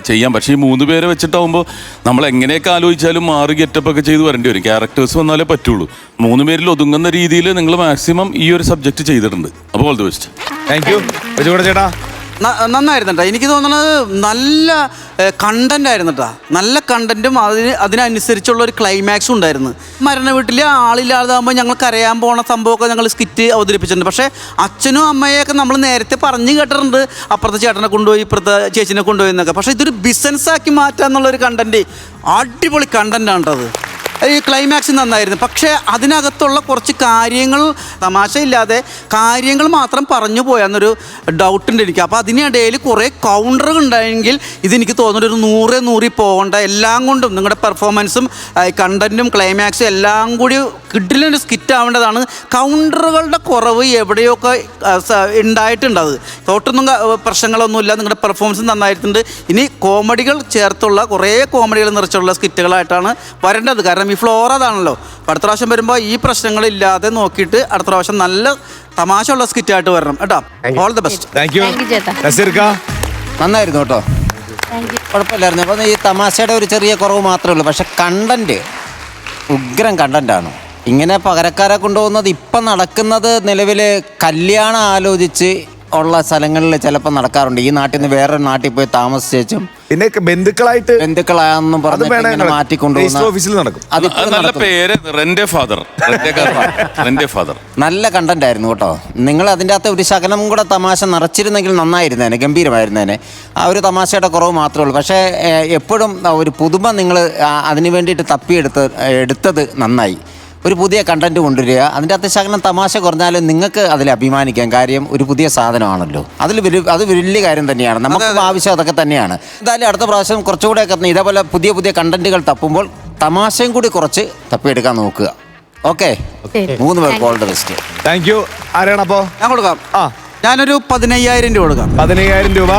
ചെയ്യാം. പക്ഷേ ഈ 3 പേരെ വെച്ചിട്ടാവുമ്പോൾ നമ്മൾ എങ്ങനെയൊക്കെ ആലോചിച്ചാലും മാറി ഗെറ്റപ്പൊക്കെ ചെയ്ത് വരേണ്ടി വരും. ക്യാരക്ടേഴ്സ് വന്നാലേ പറ്റുള്ളൂ. 3 പേരിൽ ഒതുങ്ങുന്ന രീതിയിൽ നിങ്ങൾ മാക്സിമം ഈ ഒരു സബ്ജക്റ്റ് ചെയ്തിട്ടുണ്ട്. അപ്പോൾ all the best. Thank U ചേട്ടാ. നന്നായിരുന്നു കേട്ടോ. എനിക്ക് തോന്നുന്നത് നല്ല കണ്ടന്റ് ആയിരുന്നു കേട്ടോ. നല്ല കണ്ടന്റും അതിനനുസരിച്ചുള്ള ഒരു ക്ലൈമാക്സും ഉണ്ടായിരുന്നു. മരണ വീട്ടിൽ ആളില്ലാതാകുമ്പോൾ ഞങ്ങൾക്ക് അറിയാൻ പോണ സംഭവമൊക്കെ ഞങ്ങൾ സ്കിറ്റ് അവതരിപ്പിച്ചിട്ടുണ്ട്. പക്ഷേ അച്ഛനും അമ്മയൊക്കെ നമ്മൾ നേരത്തെ പറഞ്ഞു കേട്ടിട്ടുണ്ട്, അപ്പുറത്തെ ചേട്ടനെ കൊണ്ടുപോയി ഇപ്പുറത്തെ ചേച്ചിനെ കൊണ്ടുപോയി എന്നൊക്കെ. പക്ഷേ ഇതൊരു ബിസിനസ്സാക്കി മാറ്റുക എന്നുള്ളൊരു കണ്ടന്റ്, അടിപൊളി കണ്ടന്റാണ് കേട്ടോ അത്. ഈ ക്ലൈമാക്സ് നന്നായിരുന്നു. പക്ഷേ അതിനകത്തുള്ള കുറച്ച് കാര്യങ്ങൾ തമാശയില്ലാതെ കാര്യങ്ങൾ മാത്രം പറഞ്ഞു പോയാന്നൊരു ഡൗട്ടുണ്ട് എനിക്ക്. അപ്പോൾ അതിനിടയിൽ കുറേ കൗണ്ടറുകൾ ഉണ്ടായെങ്കിൽ ഇതെനിക്ക് തോന്നുന്നു ഒരു 100 പോകേണ്ട. എല്ലാം കൊണ്ടും നിങ്ങളുടെ പെർഫോമൻസും കണ്ടന്റും ക്ലൈമാക്സും എല്ലാം കൂടി കിഡിലൊരു സ്കിറ്റ് ആവേണ്ടതാണ്. കൗണ്ടറുകളുടെ കുറവ് എവിടെയൊക്കെ ഉണ്ടായിട്ടുണ്ട്. അത് തോട്ടൊന്നും പ്രശ്നങ്ങളൊന്നുമില്ല. നിങ്ങളുടെ പെർഫോമൻസ് നന്നായിട്ടുണ്ട്. ഇനി കോമഡികൾ ചേർത്തുള്ള കുറേ കോമഡികൾ നിറച്ചുള്ള സ്കിറ്റുകളായിട്ടാണ് വരേണ്ടത്. കാരണം ഈ ഫ്ലോർ അതാണല്ലോ. അടുത്ത പ്രാവശ്യം വരുമ്പോൾ ഈ പ്രശ്നങ്ങളില്ലാതെ നോക്കിയിട്ട് അടുത്ത പ്രാവശ്യം നല്ല തമാശ ഉള്ള സ്കിറ്റായിട്ട് വരണം കേട്ടോ. All the best. Thank U Thank you, ചേട്ടാ. നസീർക്ക. നന്നായിരുന്നു കേട്ടോ, കുഴപ്പമില്ലായിരുന്നു. അപ്പോൾ ഈ തമാശയുടെ ഒരു ചെറിയ കുറവ് മാത്രമേ ഉള്ളൂ. പക്ഷെ കണ്ടന്റ് ഉഗ്രം കണ്ടന്റാണ്. ഇങ്ങനെ പകരക്കാരെ കൊണ്ടുപോകുന്നത് ഇപ്പം നടക്കുന്നത് നിലവിൽ കല്യാണം ആലോചിച്ച് ഉള്ള സ്ഥലങ്ങളിൽ ചിലപ്പോൾ നടക്കാറുണ്ട്. ഈ നാട്ടിൽ നിന്ന് വേറൊരു നാട്ടിൽ പോയി താമസിച്ചും പിന്നെ ബന്ധുക്കളാണെന്നും പറഞ്ഞ് മാറ്റിക്കൊണ്ടുപോകുന്ന ഓഫീസിൽ നടക്കും. നല്ല പേര് റെന്റെ ഫാദർ. നല്ല കണ്ടന്റ് ആയിരുന്നു കേട്ടോ. നിങ്ങൾ അതിൻ്റെ അകത്ത് ഒരു ശകലം കൂടെ തമാശ നിറച്ചിരുന്നെങ്കിൽ നന്നായിരുന്നേനെ, ഗംഭീരമായിരുന്നേനെ. ആ ഒരു തമാശയുടെ കുറവ് മാത്രമേ ഉള്ളൂ. പക്ഷേ എപ്പോഴും ഒരു പുതുമ നിങ്ങൾ അതിന് വേണ്ടിയിട്ട് എടുത്തത് നന്നായി. ഒരു പുതിയ കണ്ടന്റ് കൊണ്ടുവരിക, അതിൻ്റെ അകത്ത് ശകലം തമാശ കുറഞ്ഞാലും നിങ്ങൾക്ക് അതിൽ അഭിമാനിക്കാം. കാര്യം ഒരു പുതിയ സാധനമാണല്ലോ, അത് വലിയ കാര്യം തന്നെയാണ്. നമുക്ക് ആവശ്യം അതൊക്കെ തന്നെയാണ്. എന്തായാലും അടുത്ത പ്രാവശ്യം കുറച്ചുകൂടെയൊക്കെ ഇതേപോലെ പുതിയ പുതിയ കണ്ടന്റുകൾ തപ്പുമ്പോൾ തമാശയും കൂടി കുറച്ച് തപ്പിയെടുക്കാൻ നോക്കുക. ഓക്കെ, 3 പേർക്ക് all the best. Thank you. ആരാണപ്പോ? ഞാൻ കൊടുക്കാം. ഞാനൊരു 15,000 രൂപ കൊടുക്കാം. 15,000 രൂപ.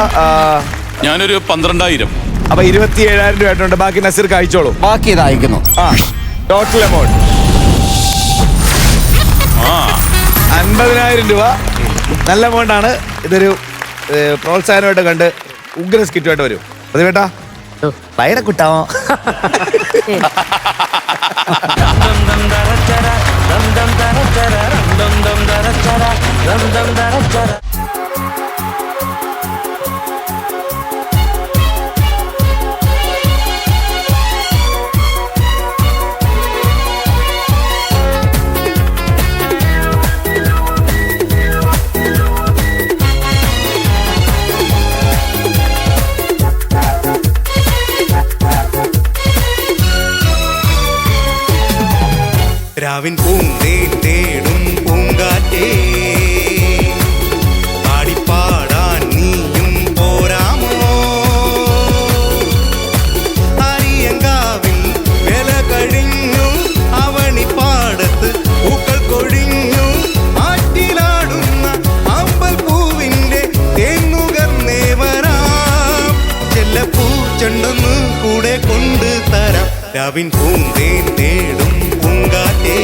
ഞാനൊരു 12,000. അപ്പൊ 27,000 രൂപ ആയിട്ടുണ്ട്. ബാക്കി നസീർക്ക് അയച്ചോളൂ. ബാക്കി ഇത് അയക്കുന്നു. ടോട്ടൽ എമൗണ്ട് 50,000 രൂപ. നല്ല എമൗണ്ട് ആണ്. ഇതൊരു പ്രോത്സാഹനമായിട്ട് കണ്ട് ഉഗ്ര സ്കിറ്റുമായിട്ട് വരും. പ്രതിവേട്ടാ പയറ കുട്ടാമോ? രാവിൻ പൂന്തേൻ തേടും പൂങ്കാറ്റേ, പാടിപ്പാടാൻ നീയും പോരാമോ? അരിയങ്കാവിൽ വില കഴിഞ്ഞു, അവണിപ്പാടത്ത് പൂക്കൾ കൊഴിഞ്ഞു, ആറ്റിലാടുന്ന അമ്പൽ പൂവിൻ്റെ തേന്നുകർന്നേവരാം. ചെല്ലപ്പൂ ചെണ്ടൊന്ന് കൂടെ കൊണ്ട് തരാം. രാവിൻ പൂന്തേൻ തേടും പൂങ്കാറ്റേ,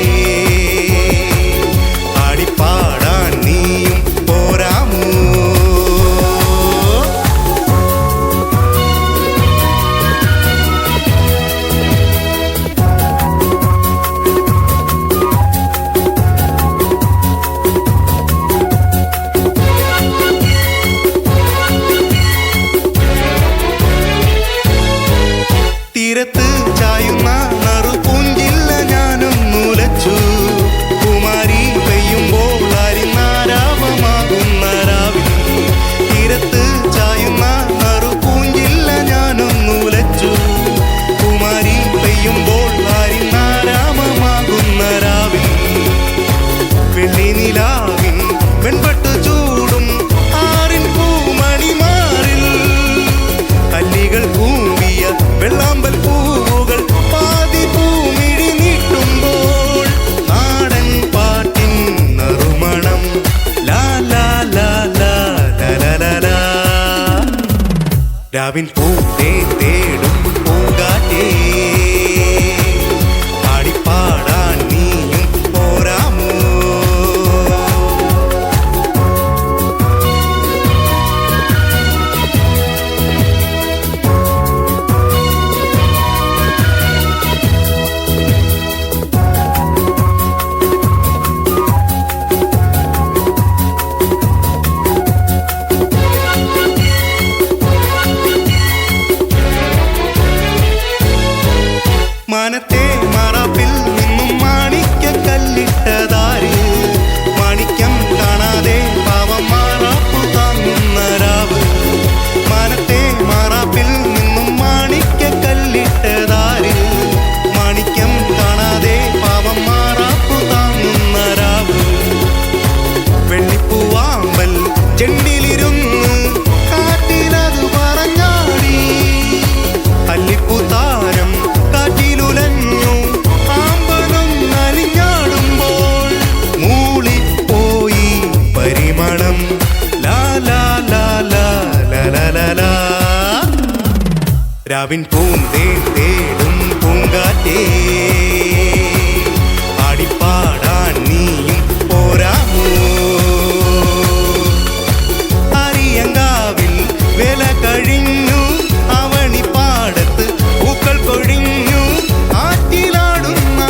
ആടിപ്പാടാൻ നീയും പോരാമോ? തീരത്ത് ചായുന്ന നറുപൂഞ്ചില്ല ഞാനൊന്നുലച്ചു, കുമാരി പെയ്യുമ്പോൾ അരിനാരാവമാകുന്ന രാവിൽ. തീരത്ത് ചായുന്ന നറുപൂഞ്ചില്ല ഞാനൊന്നുലച്ചു, കുമാരി പെയ്യുമ്പോൾ അരിനാരാമമാകുന്ന രാവിൽ. വെള്ളി നിലാവിൻ വെൺപട്ടു ചൂടും ആറിൻ പൂമണിമാറിൽ, കല്ലികൾ കൂമ്പിയ വെള്ളാമ്പൽ പൂവുകൾ പാതി പൂമിഴി നീട്ടുമ്പോൾ, നാടൻ പാട്ടിൻ നറുമണം ലാ ലാ ലാ ലാ ലാ ലാ ലാ. രാവിൻ പൂത്തേ തേടും പൂങ്കാറ്റേ, പാടിപ്പാടാൻ നീയും പോരാമോ? മനത്തെ മറപ്പിൽ നിന്നും മാണിക്ക കല്ലിട്ടതാര്, മാണിക്യം കാണാതെ പാവം മാറാപ്പു താങ്ങുന്ന രാവ്. മനത്തെ മറപ്പിൽ നിന്നും മാണിക്ക കല്ലിട്ടതാര്, മാണിക്യം കാണാതെ പാവം മാറാപ്പു താങ്ങുന്ന രാവ്. വെള്ളിപ്പൂവാമ്പൽ ചെണ്ടിലിരുന്ന് കാറ്റിലത് പറഞ്ഞാടി, അല്ലിപ്പൂത്താരം കാറ്റിലുലഞ്ഞു, ആമ്പലും നലിഞ്ഞാടുമ്പോൾ മൂളിപ്പോയി പരിമളം ലാ ലാ ലാ ലാ ലാ ലാ ലാ. രാവിൻ പൂന്തേൻ തേടും പൂങ്കാറ്റേ ആടിപ്പാടാൻ നീയും പോരാമോ അരിയങ്കാവിൽ വേല കഴിഞ്ഞു അവണിപ്പാടത്ത് പൂക്കൾ കൊഴിഞ്ഞു ആറ്റിലാടുന്ന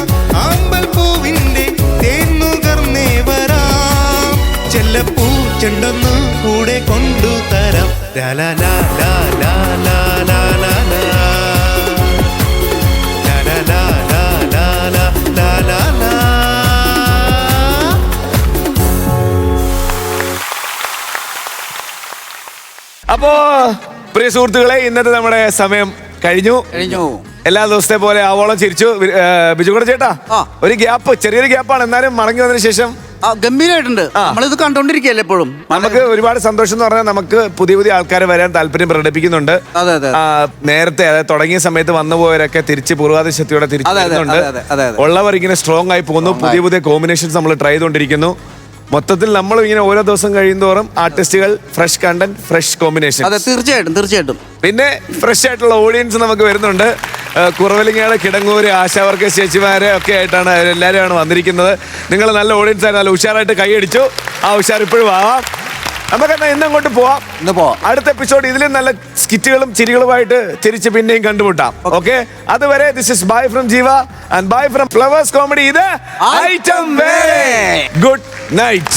ആമ്പൽ പൂവിന്റെ തേന്നുകർന്നേ വരാം ചെല്ലപ്പൂ ചെണ്ടെന്ന് കൂടെ കൊണ്ടുതരാം ലാ ലാ ലാ ലാ ലാ ലാ ലാ ലാ ലാ ലാ ലാ ലാ ലാ ലാ ലാ. അപ്പോ പ്രിയ സുഹൃത്തുക്കളെ, ഇന്നത്തെ നമ്മുടെ സമയം കഴിഞ്ഞു. എല്ലാ ദിവസത്തെ പോലെ ആവോളം ചിരിച്ചു. ബിജുകുട ചേട്ടാ, ഒരു ഗ്യാപ്പ്, ചെറിയൊരു ഗ്യാപ്പാണ്, എന്നാലും മടങ്ങി വന്നതിന് ശേഷം ഗംഭീരമായിട്ടുണ്ട്. നമ്മളിത് കണ്ടോണ്ടിരിക്കുകയല്ലേ എപ്പോഴും. നമുക്ക് ഒരുപാട് സന്തോഷം എന്ന് പറഞ്ഞാൽ നമുക്ക് പുതിയ പുതിയ ആൾക്കാർ വരാൻ താല്പര്യം പ്രകടിപ്പിക്കുന്നുണ്ട്. നേരത്തെ അതായത് തുടങ്ങിയ സമയത്ത് വന്നുപോയവരൊക്കെ തിരിച്ച് പൂർവാധിക ശക്തിയോടെ തിരിച്ചു വരുന്നുണ്ട്. ഉള്ളവർ ഇങ്ങനെ സ്ട്രോങ് ആയി പോകുന്നു. പുതിയ പുതിയ കോമ്പിനേഷൻസ് നമ്മൾ ട്രൈ ചെയ്തുകൊണ്ടിരിക്കുന്നു. മൊത്തത്തിൽ നമ്മൾ ഇങ്ങനെ ഓരോ ദിവസം കഴിയുന്തോറും ആർട്ടിസ്റ്റുകൾ, ഫ്രഷ് കണ്ടന്റ്, ഫ്രഷ് കോമ്പിനേഷൻ. തീർച്ചയായിട്ടും. പിന്നെ ഫ്രഷ് ആയിട്ടുള്ള ഓഡിയൻസ് നമുക്ക് വരുന്നുണ്ട്. കുറവലിങ്ങാട്, കിടങ്ങൂര്, ആശാവർക്ക് ചേച്ചിമാരെ ഒക്കെ ആയിട്ടാണ് എല്ലാവരുമാണ് വന്നിരിക്കുന്നത്. നിങ്ങൾ നല്ല ഓഡിയൻസ് ആയി നല്ല ഉഷാറായിട്ട് കൈയടിച്ചു. ആ ഉഷാർ ഇപ്പോഴും ആവാം. നമുക്കെന്നാ ഇന്ന് അങ്ങോട്ട് പോവാം. അടുത്ത എപ്പിസോഡ് ഇതിലും നല്ല സ്കിറ്റുകളും ചിരികളുമായിട്ട് തിരിച്ച് പിന്നെയും കണ്ടുമുട്ടാം. ഓക്കെ, അതുവരെ this is bye from Jeeva and bye from Flowers Comedy. ഇത് ഐറ്റം വേ. Good night.